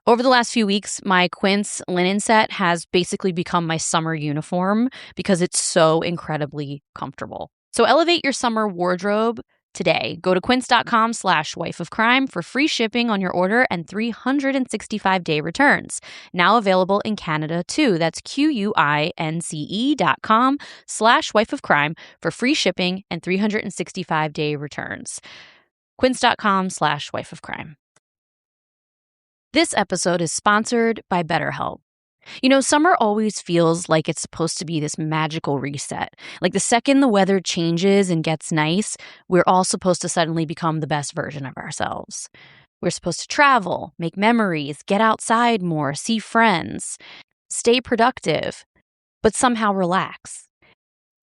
A: Over the last few weeks, my Quince linen set has basically become my summer uniform because it's so incredibly comfortable. So elevate your summer wardrobe today. Go to quince.com/wifeofcrime for free shipping on your order and 365-day returns. Now available in Canada too. That's QUINCE.com/wifeofcrime for free shipping and 365-day returns. Quince.com/wifeofcrime. This episode is sponsored by BetterHelp. You know, summer always feels like it's supposed to be this magical reset. Like the second the weather changes and gets nice, we're all supposed to suddenly become the best version of ourselves. We're supposed to travel, make memories, get outside more, see friends, stay productive, but somehow relax.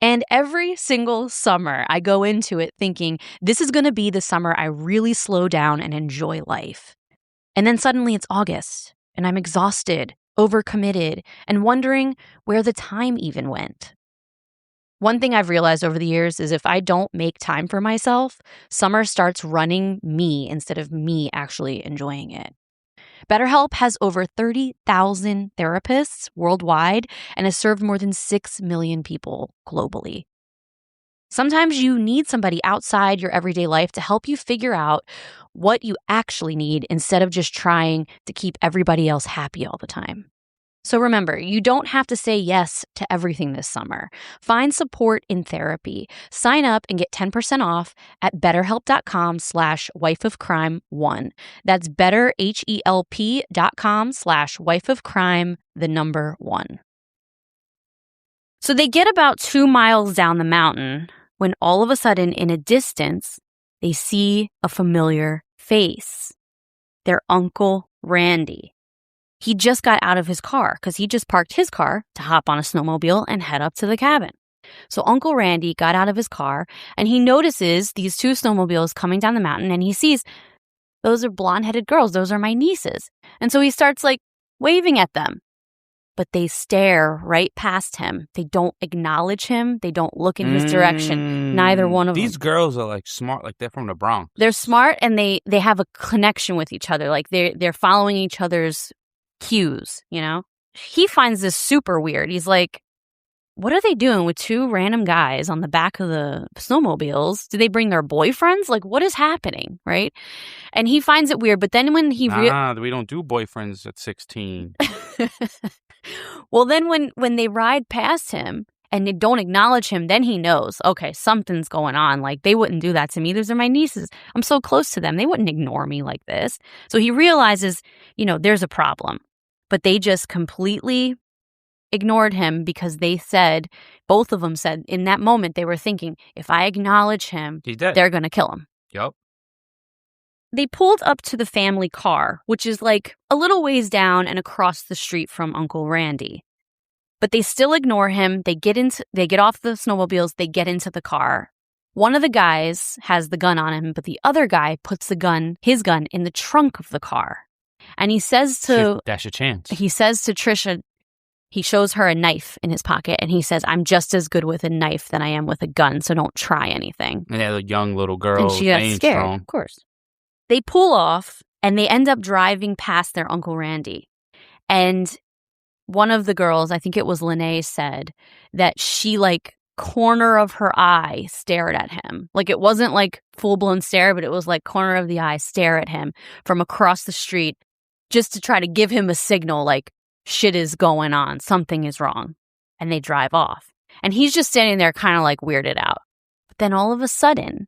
A: And every single summer, I go into it thinking, this is going to be the summer I really slow down and enjoy life. And then suddenly it's August, and I'm exhausted, overcommitted, and wondering where the time even went. One thing I've realized over the years is if I don't make time for myself, summer starts running me instead of me actually enjoying it. BetterHelp has over 30,000 therapists worldwide and has served more than 6 million people globally. Sometimes you need somebody outside your everyday life to help you figure out what you actually need instead of just trying to keep everybody else happy all the time. So remember, you don't have to say yes to everything this summer. Find support in therapy. Sign up and get 10% off at betterhelp.com/wifeofcrime1. That's betterhelp.com/wifeofcrime1. So they get about 2 miles down the mountain when all of a sudden, in a distance, they see a familiar face. Their Uncle Randy. He just got out of his car because he just parked his car to hop on a snowmobile and head up to the cabin. So Uncle Randy got out of his car and he notices these 2 snowmobiles coming down the mountain and he sees, those are blonde-headed girls. Those are my nieces. And so he starts waving at them. But they stare right past him. They don't acknowledge him. They don't look in his direction. Neither one of them.
F: These girls are smart, they're from the Bronx.
A: They're smart and they have a connection with each other. They're following each other's cues, you know? He finds this super weird. He's like, what are they doing with 2 random guys on the back of the snowmobiles? Do they bring their boyfriends? What is happening, right? And he finds it weird, but then when he...
F: we don't do boyfriends at 16.
A: Well, then when they ride past him and they don't acknowledge him, then he knows, okay, something's going on. They wouldn't do that to me. Those are my nieces. I'm so close to them. They wouldn't ignore me like this. So he realizes, there's a problem. But they just completely ignored him because both of them said, in that moment, they were thinking, if I acknowledge him, they're going to kill him.
F: Yep.
A: They pulled up to the family car, which is a little ways down and across the street from Uncle Randy. But they still ignore him. They get off the snowmobiles. They get into the car. One of the guys has the gun on him, but the other guy puts his gun in the trunk of the car. And he says to...
F: Dash a chance.
A: He says to Trisha, he shows her a knife in his pocket, and he says, I'm just as good with a knife than I am with a gun, so don't try anything.
F: And the young little girl.
A: And she got scared,
F: strong.
A: of course. They pull off, and they end up driving past their Uncle Randy. And one of the girls, I think it was Lene, said that she like corner of her eye stared at him. Like it wasn't like full-blown stare, but it was like corner of the eye stare at him from across the street just to try to give him a signal like shit is going on, something is wrong. And they drive off. And he's just standing there kind of like weirded out. But then all of a sudden,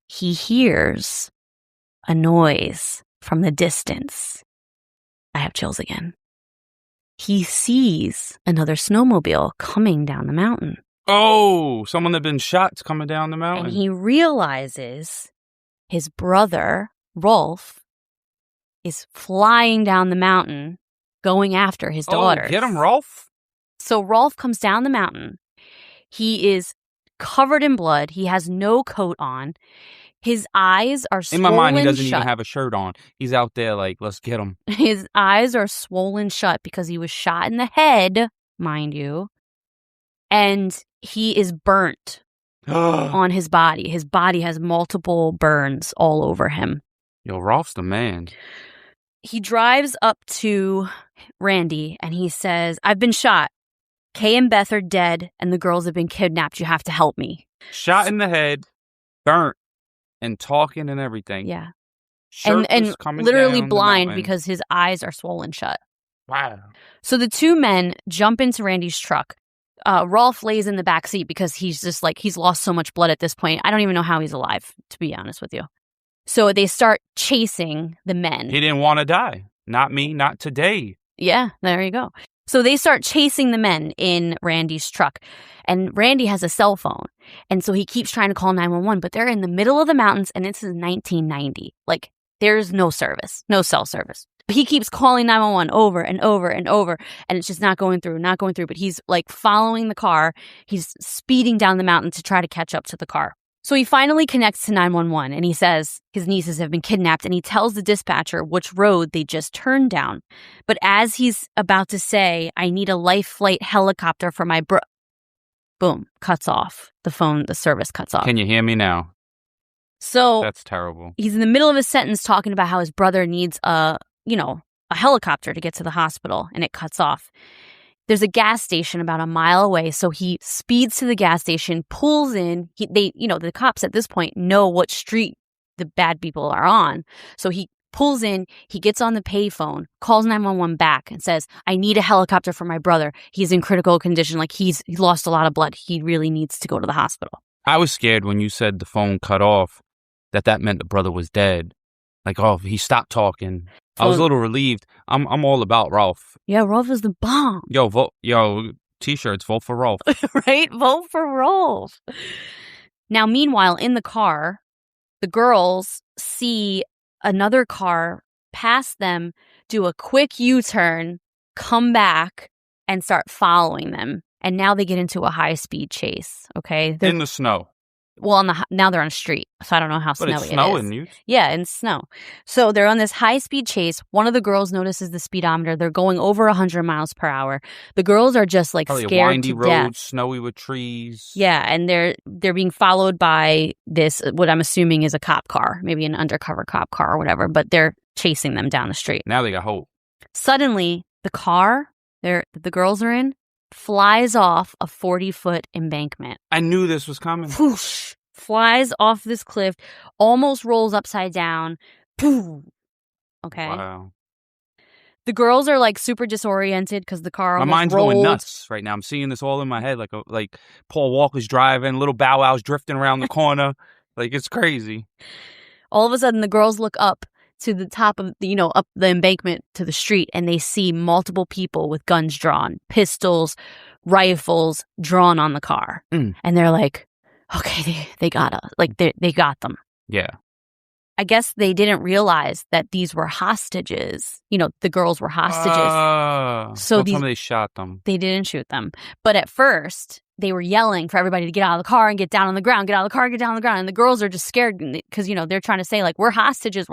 A: he hears a noise from the distance. I have chills again. He sees another snowmobile coming down the mountain.
F: Oh, someone that had been shot's coming down the mountain.
A: And he realizes his brother, Rolf, is flying down the mountain, going after his daughters.
F: Oh, get him, Rolf.
A: So Rolf comes down the mountain. He is covered in blood. He has no coat on. His eyes are swollen shut.
F: In my mind, he doesn't even have a shirt on. He's out there like, let's get him.
A: His eyes are swollen shut because he was shot in the head, mind you. And he is burnt on his body. His body has multiple burns all over him.
F: Yo, Rolf's the man.
A: He drives up to Randy and he says, I've been shot. Kay and Beth are dead and the girls have been kidnapped. You have to help me.
F: Shot in the head, burnt, and talking and everything.
A: Yeah.
F: Shirt
A: And
F: was coming
A: literally
F: down the
A: blind
F: mountain.
A: because his eyes are swollen shut.
F: Wow.
A: So the two men jump into Randy's truck. Rolf lays in the back seat because he's just like, he's lost so much blood at this point. I don't even know how he's alive, to be honest with you. So they start chasing the men.
F: He didn't want to die. Not me, not today.
A: Yeah, there you go. So they start chasing the men in Randy's truck. And Randy has a cell phone. And so he keeps trying to call 911, but they're in the middle of the mountains and this is 1990. Like, there's no service, no cell service. But he keeps calling 911 over and over and over, and it's just not going through. But he's like following the car. He's speeding down the mountain to try to catch up to the car. So he finally connects to 911 and he says his nieces have been kidnapped and he tells the dispatcher which road they just turned down. But as he's about to say, I need a life flight helicopter for my boom, cuts off. The phone, the service cuts off.
F: Can you hear me now?
A: So
F: That's terrible.
A: He's in the middle of his sentence talking about how his brother needs a helicopter to get to the hospital and it cuts off. There's a gas station about a mile away, so he speeds to the gas station, pulls in. The cops at this point know what street the bad people are on. So he pulls in, he gets on the payphone, calls 911 back and says, I need a helicopter for my brother. He's in critical condition. Like he lost a lot of blood. He really needs to go to the hospital.
F: I was scared when you said the phone cut off that meant the brother was dead. Like, oh, he stopped talking. I was a little relieved. I'm all about Rolf.
A: Yeah, Rolf is the bomb.
F: Yo, T-shirts, vote for Rolf.
A: Right? Vote for Rolf. Now, meanwhile, in the car, the girls see another car pass them, do a quick U-turn, come back, and start following them. And now they get into a high-speed chase, okay?
F: In the snow.
A: Well, now they're on a street, so I don't know how snowy it is.
F: But it's snowing, you.
A: Yeah, in snow. So they're on this high-speed chase. One of the girls notices the speedometer. They're going over 100 miles per hour. The girls are just like
F: Probably
A: scared
F: a windy
A: to
F: road,
A: death.
F: snowy with trees.
A: Yeah, and they're being followed by this, what I'm assuming is a cop car, maybe an undercover cop car or whatever, but they're chasing them down the street.
F: Now they got hope.
A: Suddenly, the car that the girls are in flies off a 40-foot embankment.
F: I knew this was coming.
A: Whoosh, flies off this cliff, almost rolls upside down. Poof. Okay.
F: Wow.
A: The girls are like super disoriented because the car
F: My
A: almost
F: mind's
A: rolled.
F: going nuts right now. I'm seeing this all in my head, like Paul Walker's driving, little Bow Wow's drifting around the corner. Like, it's crazy.
A: All of a sudden, the girls look up to the top of, up the embankment to the street, and they see multiple people with guns drawn, pistols, rifles drawn on the car.
F: Mm.
A: And they're like, okay, they got us. Like, they got them.
F: Yeah.
A: I guess they didn't realize that these were hostages. The girls were hostages.
F: So they shot them.
A: They didn't shoot them. But at first, they were yelling for everybody to get out of the car and get down on the ground, get out of the car, get down on the ground. And the girls are just scared because, they're trying to say, like, we're hostages.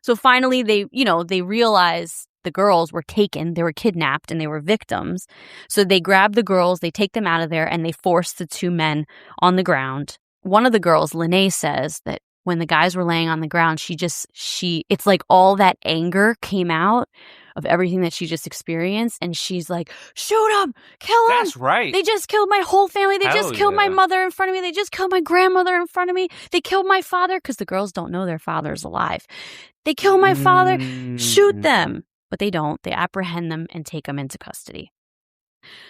A: So finally, they realize the girls were taken. They were kidnapped and they were victims. So they grab the girls, they take them out of there, and they force the two men on the ground. One of the girls, Lene, says that when the guys were laying on the ground, it's like all that anger came out of everything that she just experienced. And she's like, shoot him, kill him.
F: That's right.
A: They just killed my whole family. They just killed my mother in front of me. They just killed my grandmother in front of me. They killed my father, because the girls don't know their father's alive. They killed my father. Shoot them. But they don't. They apprehend them and take them into custody.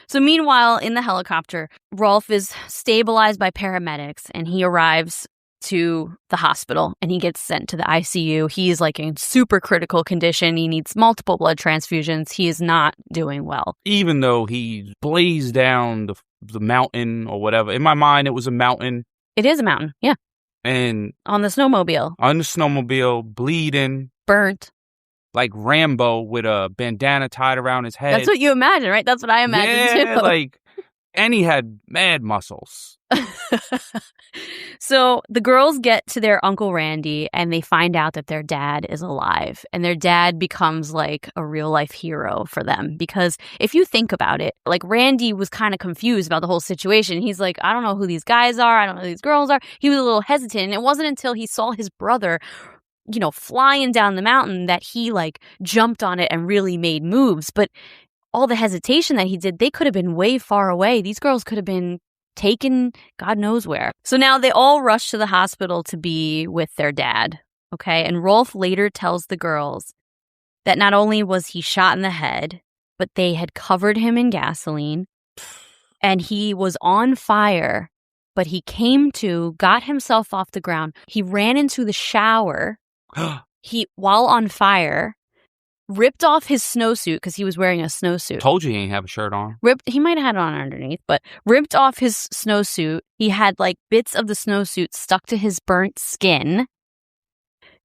A: So meanwhile, in the helicopter, Rolf is stabilized by paramedics, and he arrives to the hospital and he gets sent to the ICU. He's like in super critical condition. He needs multiple blood transfusions. He is not doing well.
F: Even though he blazed down the mountain or whatever. In my mind, it was a mountain.
A: It is a mountain, yeah.
F: And
A: on the snowmobile.
F: On the snowmobile, bleeding.
A: Burnt.
F: Like Rambo with a bandana tied around his head.
A: That's what you imagine, right? That's what I imagine too.
F: And he had mad muscles.
A: So the girls get to their Uncle Randy and they find out that their dad is alive. And their dad becomes like a real life hero for them. Because if you think about it, like Randy was kind of confused about the whole situation. He's like, I don't know who these guys are. I don't know who these girls are. He was a little hesitant. And it wasn't until he saw his brother, flying down the mountain that he like jumped on it and really made moves. But all the hesitation that he did, they could have been way far away. These girls could have been taken God knows where. So now they all rush to the hospital to be with their dad. Okay. And Rolf later tells the girls that not only was he shot in the head, but they had covered him in gasoline and he was on fire, but he came to, got himself off the ground. He ran into the shower. While on fire, ripped off his snowsuit because he was wearing a snowsuit.
F: Told you he didn't have a shirt on.
A: He might have had it on underneath, but ripped off his snowsuit. He had like bits of the snowsuit stuck to his burnt skin.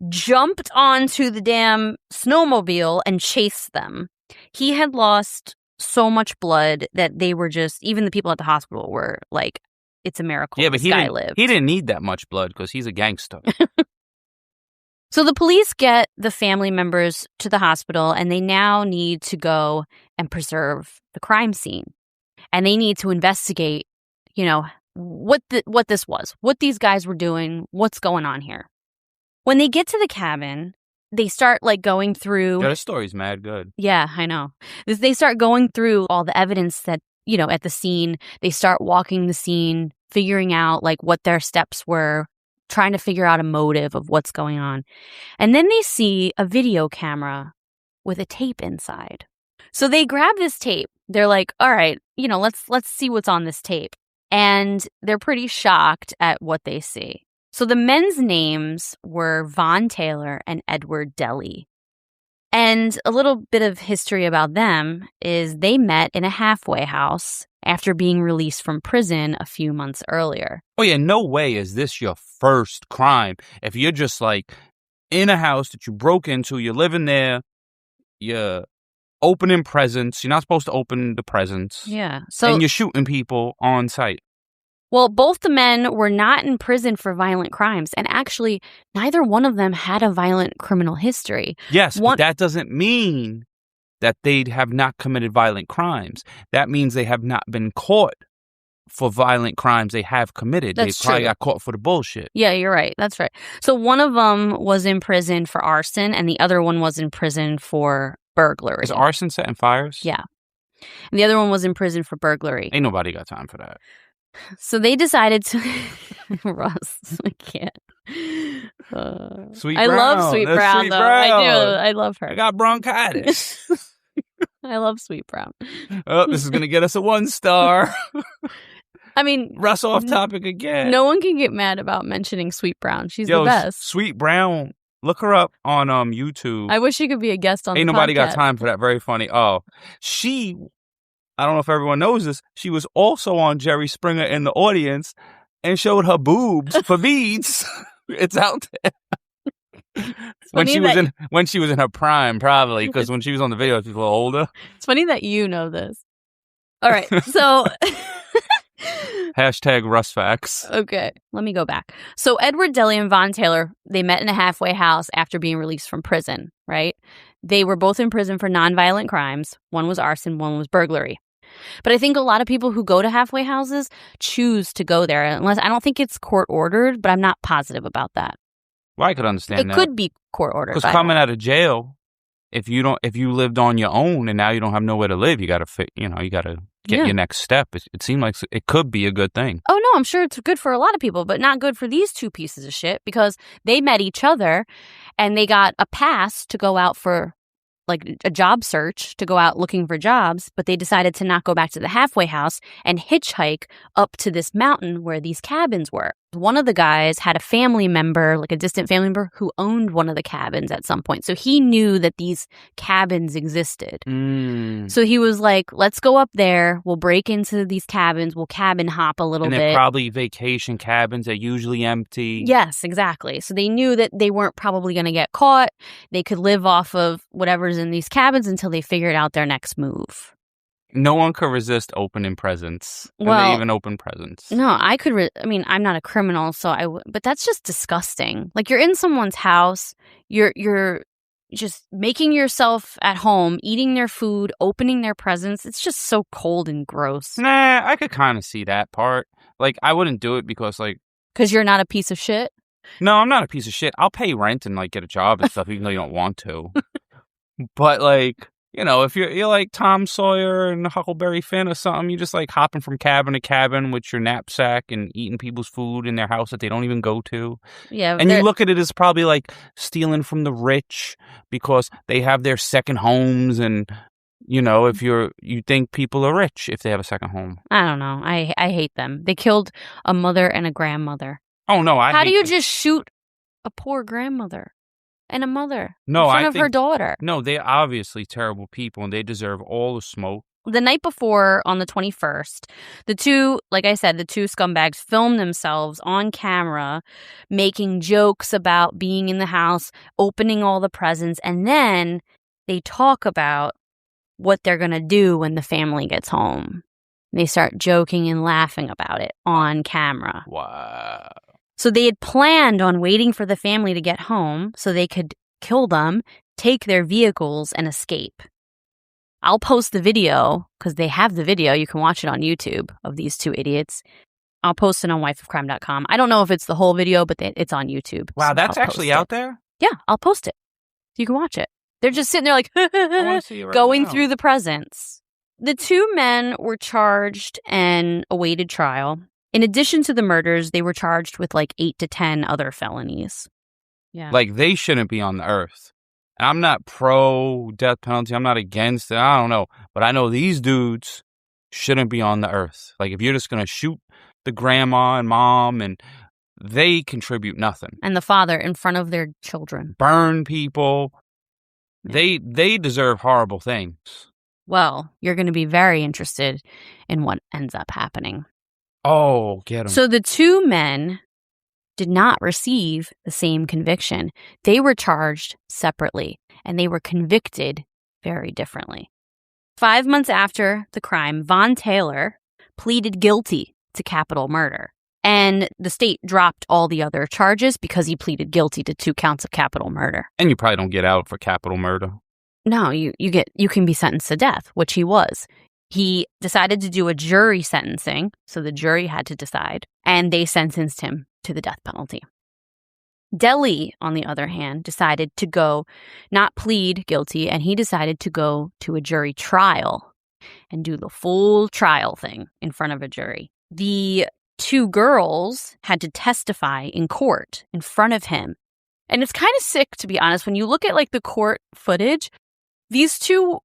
A: Jumped onto the damn snowmobile and chased them. He had lost so much blood that they were just, even the people at the hospital were like, it's a miracle.
F: Yeah, but he didn't need that much blood because he's a gangster.
A: So the police get the family members to the hospital and they now need to go and preserve the crime scene. And they need to investigate, what this was, what these guys were doing, what's going on here. When they get to the cabin, they start like going through.
F: Yeah, this story's mad good.
A: Yeah, I know. They start going through all the evidence that, at the scene. They start walking the scene, figuring out like what their steps were, trying to figure out a motive of what's going on. And then they see a video camera with a tape inside. So they grab this tape. They're like, all right, let's see what's on this tape. And they're pretty shocked at what they see. So the men's names were Von Taylor and Edward Deli. And a little bit of history about them is they met in a halfway house after being released from prison a few months earlier.
F: Oh, yeah, no way is this your first crime. If you're just like in a house that you broke into, you're living there, you're opening presents. You're not supposed to open the presents.
A: Yeah.
F: And you're shooting people on sight.
A: Well, both the men were not in prison for violent crimes. And actually, neither one of them had a violent criminal history.
F: Yes, but that doesn't mean that they have not committed violent crimes. That means they have not been caught for violent crimes they have committed.
A: That's
F: they probably
A: true.
F: got caught for the bullshit.
A: Yeah, you're right. That's right. So one of them was in prison for arson and the other one was in prison for burglary.
F: Is arson setting fires?
A: Yeah. And the other one was in prison for burglary.
F: Ain't nobody got time for that.
A: So they decided to... Russ, I can't.
F: Sweet
A: I
F: Brown.
A: love Sweet
F: That's
A: Brown,
F: Sweet
A: though.
F: Brown.
A: I do. I love her.
F: I got bronchitis.
A: I love Sweet Brown.
F: Oh, this is going to get us a 1-star.
A: I mean...
F: Russ off topic again.
A: No one can get mad about mentioning Sweet Brown. She's the best.
F: Sweet Brown. Look her up on YouTube.
A: I wish she could be a guest on
F: Ain't
A: the
F: nobody
A: podcast.
F: got time for that. Very funny. Oh, I don't know if everyone knows this, she was also on Jerry Springer in the audience and showed her boobs for beads. It's out there. When she was in her prime, probably, because when she was on the video, she was a little older.
A: It's funny that you know this. All right, so...
F: Hashtag Russ Facts.
A: Okay, let me go back. So Edward Deli and Von Taylor, they met in a halfway house after being released from prison, right? They were both in prison for nonviolent crimes. One was arson, one was burglary. But I think a lot of people who go to halfway houses choose to go there. Unless I don't think it's court ordered, but I'm not positive about that.
F: Well, I could understand that.
A: It could be court ordered.
F: Because coming out of jail, if you lived on your own and now you don't have nowhere to live, you got to get your next step. It seemed like it could be a good thing.
A: Oh, no, I'm sure it's good for a lot of people, but not good for these two pieces of shit because they met each other and they got a pass to go out for like a job search, to go out looking for jobs, but they decided to not go back to the halfway house and hitchhike up to this mountain where these cabins were. One of the guys had a family member, like a distant family member, who owned one of the cabins at some point. So he knew that these cabins existed. So he was like, let's go up there. We'll break into these cabins. We'll cabin hop a little bit.
F: And they're probably vacation cabins. They're usually empty.
A: Yes, exactly. So they knew that they weren't probably going to get caught. They could live off of whatever's in these cabins until they figured out their next move.
F: No one could resist opening presents. And
A: Well,
F: they even open presents.
A: No, I could. I mean, I'm not a criminal, so but that's just disgusting. Like you're in someone's house, you're just making yourself at home, eating their food, opening their presents. It's just so cold and gross.
F: Nah, I could kind of see that part. Like, I wouldn't do it because, like...
A: Because you're not a piece of shit?
F: No, I'm not a piece of shit. I'll pay rent and, like, get a job and stuff, even though you don't want to. But, like... You know, if you're like Tom Sawyer and Huckleberry Finn or something, you're just like hopping from cabin to cabin with your knapsack and eating people's food in their house that they don't even go to.
A: Yeah.
F: And you look at it as probably like stealing from the rich because they have their second homes. And, you know, if you think people are rich if they have a second home.
A: I don't know. I hate them. They killed a mother and a grandmother.
F: Oh, no.
A: How do you just shoot a poor grandmother? And a mother in front of her daughter.
F: No, they're obviously terrible people, and they deserve all the smoke.
A: The night before, on the 21st, the two scumbags filmed themselves on camera making jokes about being in the house, opening all the presents, and then they talk about what they're going to do when the family gets home. They start joking and laughing about it on camera.
F: Wow.
A: So they had planned on waiting for the family to get home so they could kill them, take their vehicles, and escape. I'll post the video, because they have the video. You can watch it on YouTube of these two idiots. I'll post it on wifeofcrime.com. I don't know if it's the whole video, but it's on YouTube.
F: Wow,
A: so
F: that's actually out there?
A: Yeah, I'll post it. You can watch it. They're just sitting there like, going through the presents. The two men were charged and awaited trial. In addition to the murders, they were charged with like 8 to 10 other felonies. Yeah.
F: Like, they shouldn't be on the earth. And I'm not pro death penalty. I'm not against it. I don't know. But I know these dudes shouldn't be on the earth. Like, if you're just going to shoot the grandma and mom, and they contribute nothing.
A: And the father in front of their children.
F: Burn people. Yeah. They deserve horrible things.
A: Well, you're going to be very interested in what ends up happening.
F: Oh, get them.
A: So the two men did not receive the same conviction. They were charged separately, and they were convicted very differently. 5 months after the crime, Von Taylor pleaded guilty to capital murder, and the state dropped all the other charges because he pleaded guilty to 2 counts of capital murder.
F: And you probably don't get out for capital murder.
A: No, you can be sentenced to death, which he was. He decided to do a jury sentencing, so the jury had to decide, and they sentenced him to the death penalty. Deli, on the other hand, decided to not plead guilty, and he decided to go to a jury trial and do the full trial thing in front of a jury. The 2 girls had to testify in court in front of him. And it's kind of sick, to be honest. When you look at like the court footage, these 2,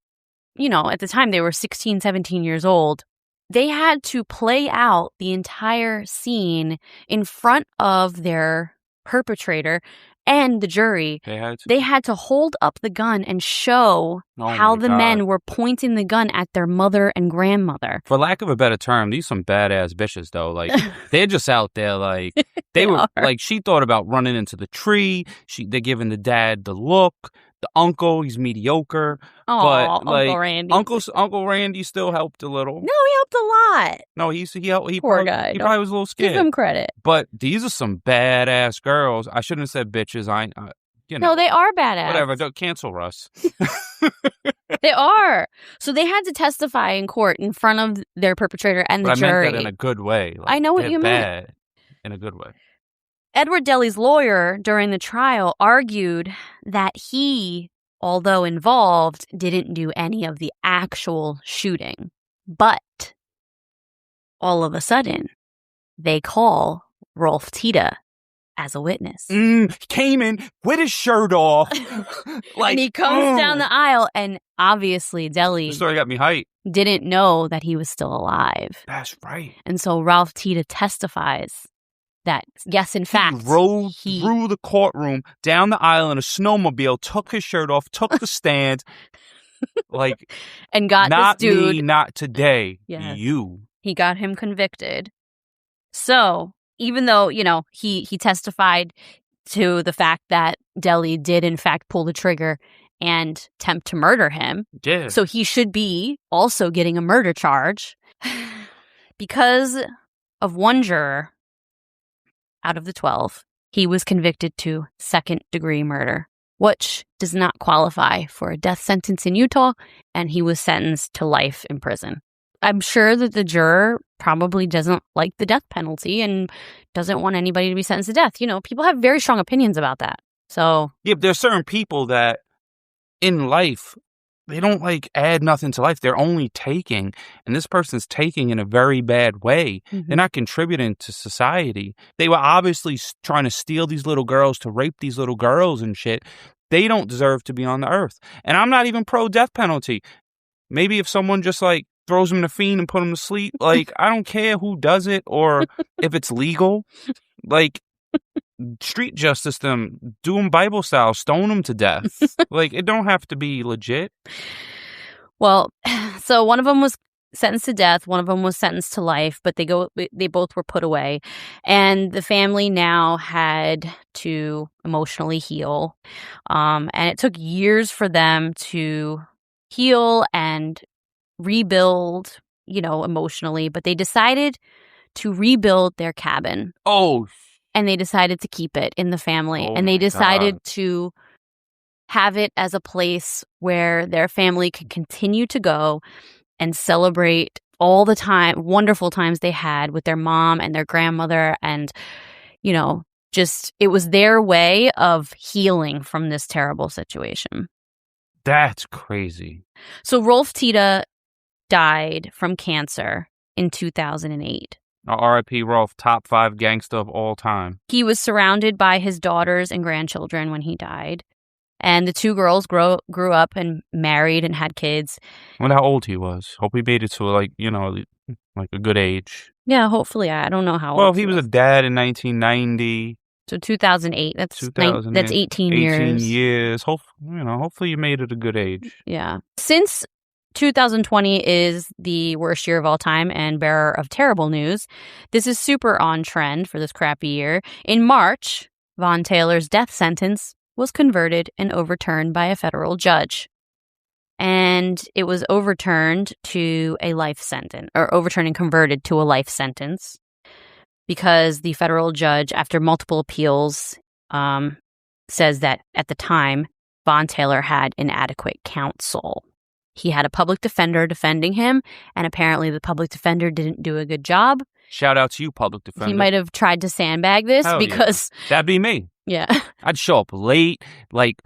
A: you know, at the time they were 16, 17 years old. They had to play out the entire scene in front of their perpetrator and the jury. They had to hold up the gun and show how the men were pointing the gun at their mother and grandmother.
F: For lack of a better term, these some badass bitches, though. Like, they're just out there, like, they were, like, she thought about running into the tree. They're giving the dad the look. The uncle, he's mediocre.
A: Oh,
F: but, like,
A: Uncle Randy.
F: Uncle Randy still helped a little.
A: No, he helped a lot.
F: No, he
A: Poor guy.
F: He probably was a little scared.
A: Give him credit.
F: But these are some badass girls. I shouldn't have said bitches. You know.
A: No, they are badass.
F: Whatever. Don't cancel Russ.
A: They are. So they had to testify in court in front of their perpetrator and the jury.
F: I meant that in a good way. Like,
A: I know what you meant.
F: In a good way.
A: Edward Deli's lawyer during the trial argued that he although involved, didn't do any of the actual shooting. But all of a sudden, they call Rolf Tiede as a witness.
F: Came in with his shirt off.
A: And he comes down the aisle, and obviously Deli
F: The story got me hyped.
A: didn't know that he was still alive.
F: That's right.
A: And so Ralph Tiede testifies that, yes, in fact,
F: he rode through the courtroom, down the aisle in a snowmobile, took his shirt off, took the stand, like,
A: and got
F: not
A: this dude.
F: me, not today,
A: Yes.
F: you.
A: He got him convicted. So even though, he testified to the fact that Deli did, in fact, pull the trigger and attempt to murder him.
F: Yeah.
A: So he should be also getting a murder charge. Because of one juror out of the 12, he was convicted to second-degree murder, which does not qualify for a death sentence in Utah, and he was sentenced to life in prison. I'm sure that the juror probably doesn't like the death penalty and doesn't want anybody to be sentenced to death. People have very strong opinions about that. So
F: Yeah, but there's certain people that in life, they don't add nothing to life. They're only taking, and this person's taking in a very bad way. They're not contributing to society. They were obviously trying to steal these little girls, to rape these little girls and shit. They don't deserve to be on the earth. And I'm not even pro death penalty. Maybe if someone just throws them in a fiend and put them to sleep, I don't care who does it or if it's legal. Street justice them, do them Bible style, stone them to death. It don't have to be legit.
A: Well, so one of them was sentenced to death, one of them was sentenced to life, but they both were put away. And the family now had to emotionally heal. And it took years for them to heal and rebuild, emotionally, but they decided to rebuild their cabin.
F: Oh,
A: and they decided to keep it in the family.
F: Oh
A: and they
F: my
A: decided
F: God.
A: to have it as a place where their family could continue to go and celebrate all the wonderful times they had with their mom and their grandmother. And, just it was their way of healing from this terrible situation.
F: That's crazy.
A: So Rolf Tiede died from cancer in 2008.
F: R.I.P. Rolf, top 5 gangster of all time.
A: He was surrounded by his daughters and grandchildren when he died. And the two girls grew up and married and had kids.
F: I wonder how old he was. Hope he made it to a good age.
A: Yeah, hopefully. I don't know how
F: Well,
A: old
F: if he was a dad in 1990.
A: So 2008, that's
F: 2000,
A: that's 18
F: 18
A: years.
F: years. Hopefully you made it a good age.
A: Yeah. Since 2020 is the worst year of all time and bearer of terrible news, this is super on trend for this crappy year. In March, Von Taylor's death sentence was converted and overturned by a federal judge. And it was overturned to a life sentence, or overturned and converted to a life sentence, because the federal judge, after multiple appeals, says that at the time, Von Taylor had inadequate counsel. He had a public defender defending him, and apparently the public defender didn't do a good job.
F: Shout out to you, public defender.
A: He might have tried to sandbag this
F: Hell
A: because...
F: Yeah. That'd be me.
A: Yeah.
F: I'd show up late, like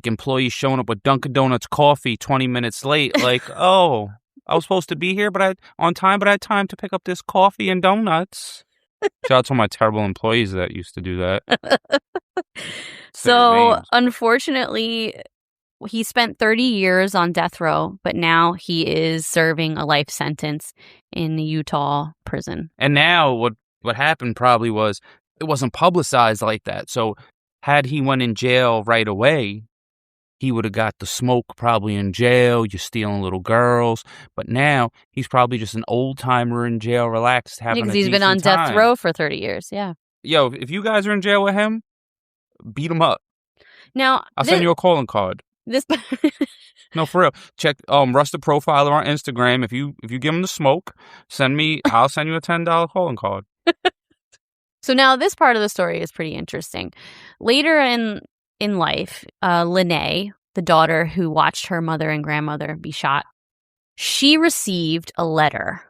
F: employees showing up with Dunkin' Donuts coffee 20 minutes late. Oh, I was supposed to be here on time, but I had time to pick up this coffee and donuts. Shout out to my terrible employees that used to do that.
A: So, unfortunately, he spent 30 years on death row, but now he is serving a life sentence in the Utah prison.
F: And now what happened probably was it wasn't publicized like that. So had he went in jail right away, he would have got the smoke probably in jail. You're stealing little girls. But now he's probably just an old timer in jail, relaxed, having a
A: Because he's been on death row for 30 years. Yeah.
F: Yo, if you guys are in jail with him, beat him up.
A: Now,
F: I'll send you a calling card.
A: This
F: No, for real. Check Russ the Profiler on Instagram. If you give him the smoke, I'll send you a $10 calling card.
A: So now this part of the story is pretty interesting. Later in life, Lene, the daughter who watched her mother and grandmother be shot, she received a letter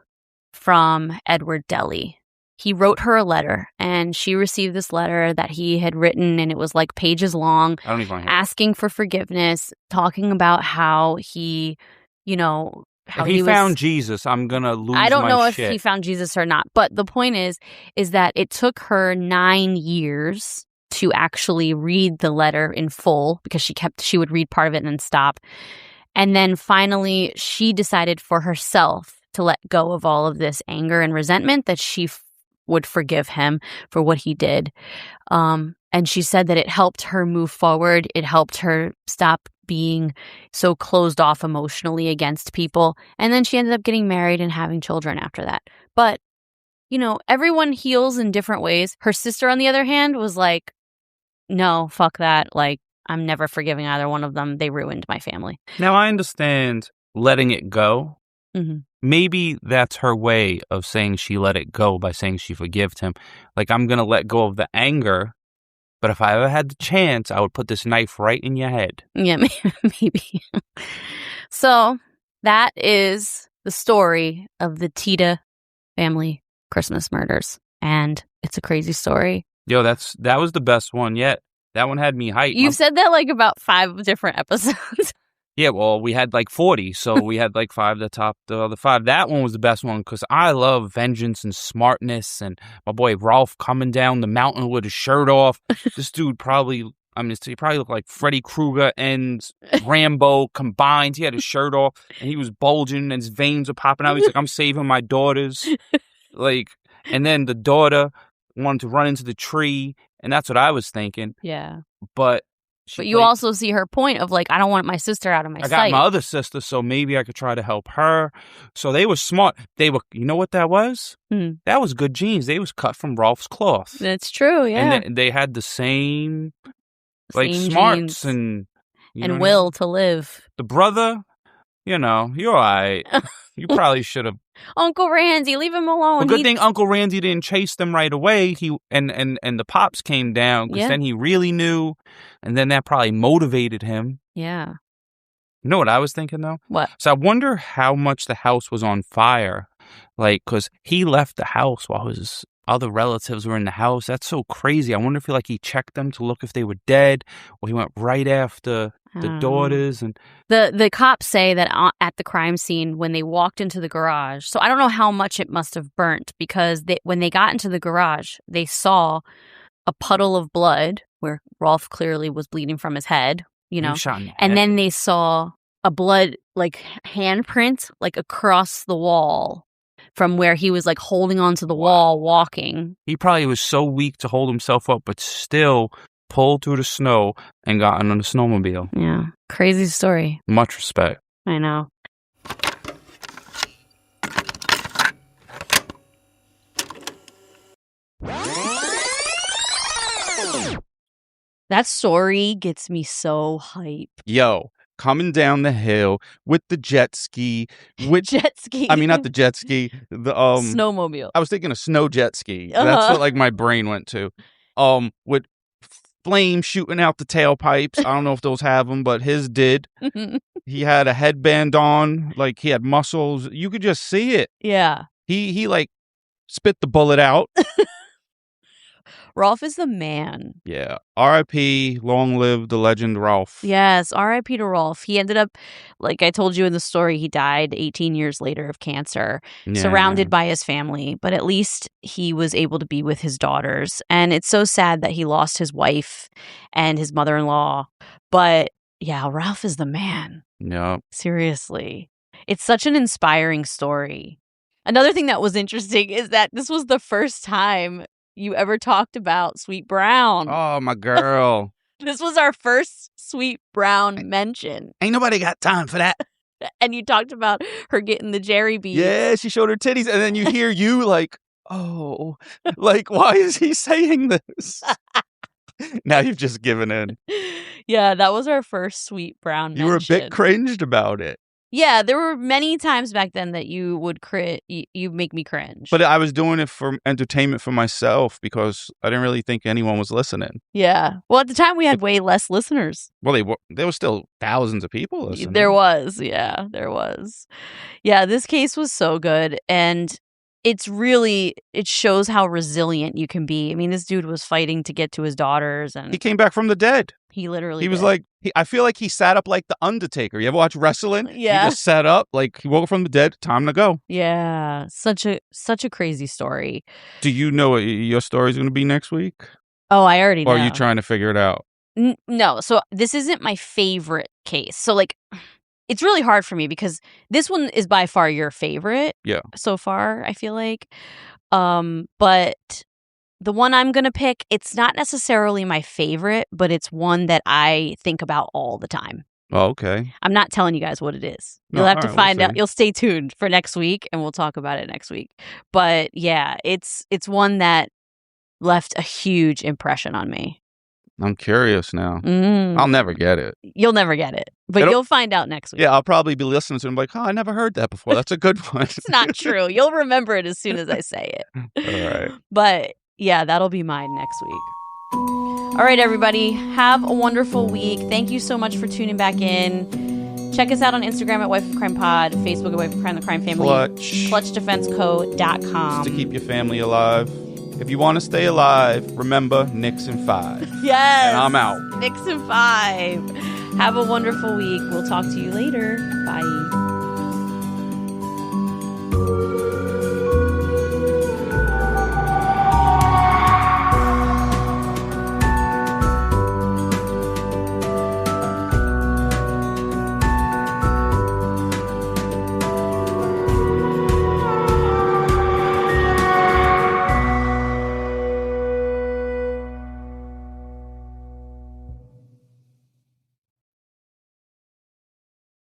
A: from Edward Deli. he wrote her a letter, and she received this letter that he had written, and it was like pages long,
F: I don't even want to hear it.
A: asking for forgiveness, talking about how he, how
F: If he
A: was
F: found Jesus, I'm going to lose my
A: I don't know if
F: shit.
A: he found Jesus or not, but the point is that it took her 9 years to actually read the letter in full, because she would read part of it and then stop. And then finally, she decided for herself to let go of all of this anger and resentment, that she would forgive him for what he did. And she said that it helped her move forward. It helped her stop being so closed off emotionally against people. And then she ended up getting married and having children after that. But, everyone heals in different ways. Her sister, on the other hand, was like, no, fuck that. Like, I'm never forgiving either one of them. They ruined my family.
F: Now, I understand letting it go.
A: Mm-hmm.
F: Maybe that's her way of saying she let it go, by saying she forgived him. Like, I'm going to let go of the anger, but if I ever had the chance, I would put this knife right in your head.
A: Yeah, maybe. So that is the story of the Tiede family Christmas murders. And it's a crazy story.
F: Yo, that was the best one yet. That one had me hyped.
A: You've said that like about 5 different episodes.
F: Yeah, well, we had like 40, so we had like 5 that topped the other 5. That one was the best one because I love vengeance and smartness, and my boy Rolf coming down the mountain with his shirt off. This dude probably, he probably looked like Freddy Krueger and Rambo combined. He had his shirt off, and he was bulging, and his veins were popping out. He's like, I'm saving my daughters. Like, and then the daughter wanted to run into the tree, and that's what I was thinking.
A: Yeah.
F: But
A: you also see her point of like, I don't want my sister out of my sight.
F: I got my other sister, so maybe I could try to help her. So they were smart. They were, you know what that was? That was good genes. They was cut from Rolf's cloth.
A: That's true, yeah.
F: And they had the same smarts
A: genes
F: and
A: will to live.
F: The brother, you're all right. You probably should have.
A: Uncle Randy, leave him alone.
F: A good thing Uncle Randy didn't chase them right away. And the pops came down, because then he really knew, and then that probably motivated him.
A: Yeah.
F: You know what I was thinking, though?
A: What?
F: So I wonder how much the house was on fire. Like, because he left the house while his other relatives were in the house. That's so crazy. I wonder if he checked them to look if they were dead, or he went right after the daughters. And
A: the cops say that at the crime scene, when they walked into the garage, so I don't know how much it must have burnt, because when they got into the garage, they saw a puddle of blood where Rolf clearly was bleeding from his head, and then they saw a blood handprint across the wall from where he was holding onto the wall walking.
F: He probably was so weak to hold himself up, but still pulled through the snow and got on the snowmobile.
A: Yeah. Crazy story.
F: Much respect.
A: I know. That story gets me so hype.
F: Yo, coming down the hill with the jet ski.
A: Jet ski.
F: I mean, not the jet ski. The
A: snowmobile.
F: I was thinking a snow jet ski. That's what my brain went to. With flame shooting out the tailpipes. I don't know if those have them, but his did. He had a headband on, he had muscles. You could just see it.
A: Yeah.
F: He spit the bullet out.
A: Rolf is the man.
F: Yeah. R.I.P. Long live the legend Rolf.
A: Yes. R.I.P. to Rolf. He ended up, like I told you in the story, he died 18 years later of cancer, surrounded by his family. But at least he was able to be with his daughters. And it's so sad that he lost his wife and his mother-in-law. But yeah, Rolf is the man.
F: Yeah.
A: Seriously. It's such an inspiring story. Another thing that was interesting is that this was the first time you ever talked about Sweet Brown.
F: Oh, my girl.
A: This was our first Sweet Brown mention.
F: Ain't nobody got time for that.
A: And you talked about her getting the Jerry beads.
F: Yeah, she showed her titties. And then you hear you oh, why is he saying this? Now you've just given in.
A: Yeah, that was our first Sweet Brown mention.
F: You were a bit cringed about it.
A: Yeah, there were many times back then that you would you make me cringe.
F: But I was doing it for entertainment for myself because I didn't really think anyone was listening.
A: Yeah. Well, at the time we had way less listeners.
F: Well, there were still thousands of people listening.
A: There was. Yeah, there was. Yeah, this case was so good. And it shows how resilient you can be. I mean, this dude was fighting to get to his daughters, and
F: He came back from the dead.
A: he literally
F: He was
A: did.
F: like, I feel like he sat up like the Undertaker. You ever watch wrestling?
A: Yeah.
F: He just sat up like he woke up from the dead. Time to go.
A: Yeah, such a crazy story.
F: Do you know what your story's going to be next week?
A: Oh, I already know.
F: Or are you trying to figure it out?
A: No, so this isn't my favorite case. So, like, it's really hard for me because this one is by far your favorite.
F: Yeah.
A: So far, I feel like. But the one I'm going to pick, it's not necessarily my favorite, but it's one that I think about all the time.
F: Oh, okay.
A: I'm not telling you guys what it is.
F: No,
A: You'll have
F: all
A: to
F: right,
A: find
F: we'll
A: out.
F: see.
A: You'll stay tuned for next week, and we'll talk about it next week. But yeah, it's one that left a huge impression on me.
F: I'm curious now.
A: Mm.
F: I'll never get it.
A: You'll never get it, but
F: It'll-
A: you'll find out next week.
F: Yeah, I'll probably be listening to it and be like, oh, I never heard that before. That's a good one.
A: It's not true. You'll remember it as soon as I say it.
F: All right.
A: But yeah, that'll be mine next week. All right, everybody. Have a wonderful week. Thank you so much for tuning back in. Check us out on Instagram at Wife of Crime Pod, Facebook at Wife of Crime, the Crime Family, clutchdefenseco.com.
F: To keep your family alive. If you want to stay alive, remember Nixon 5.
A: Yes.
F: And I'm out.
A: Nixon 5. Have a wonderful week. We'll talk to you later. Bye.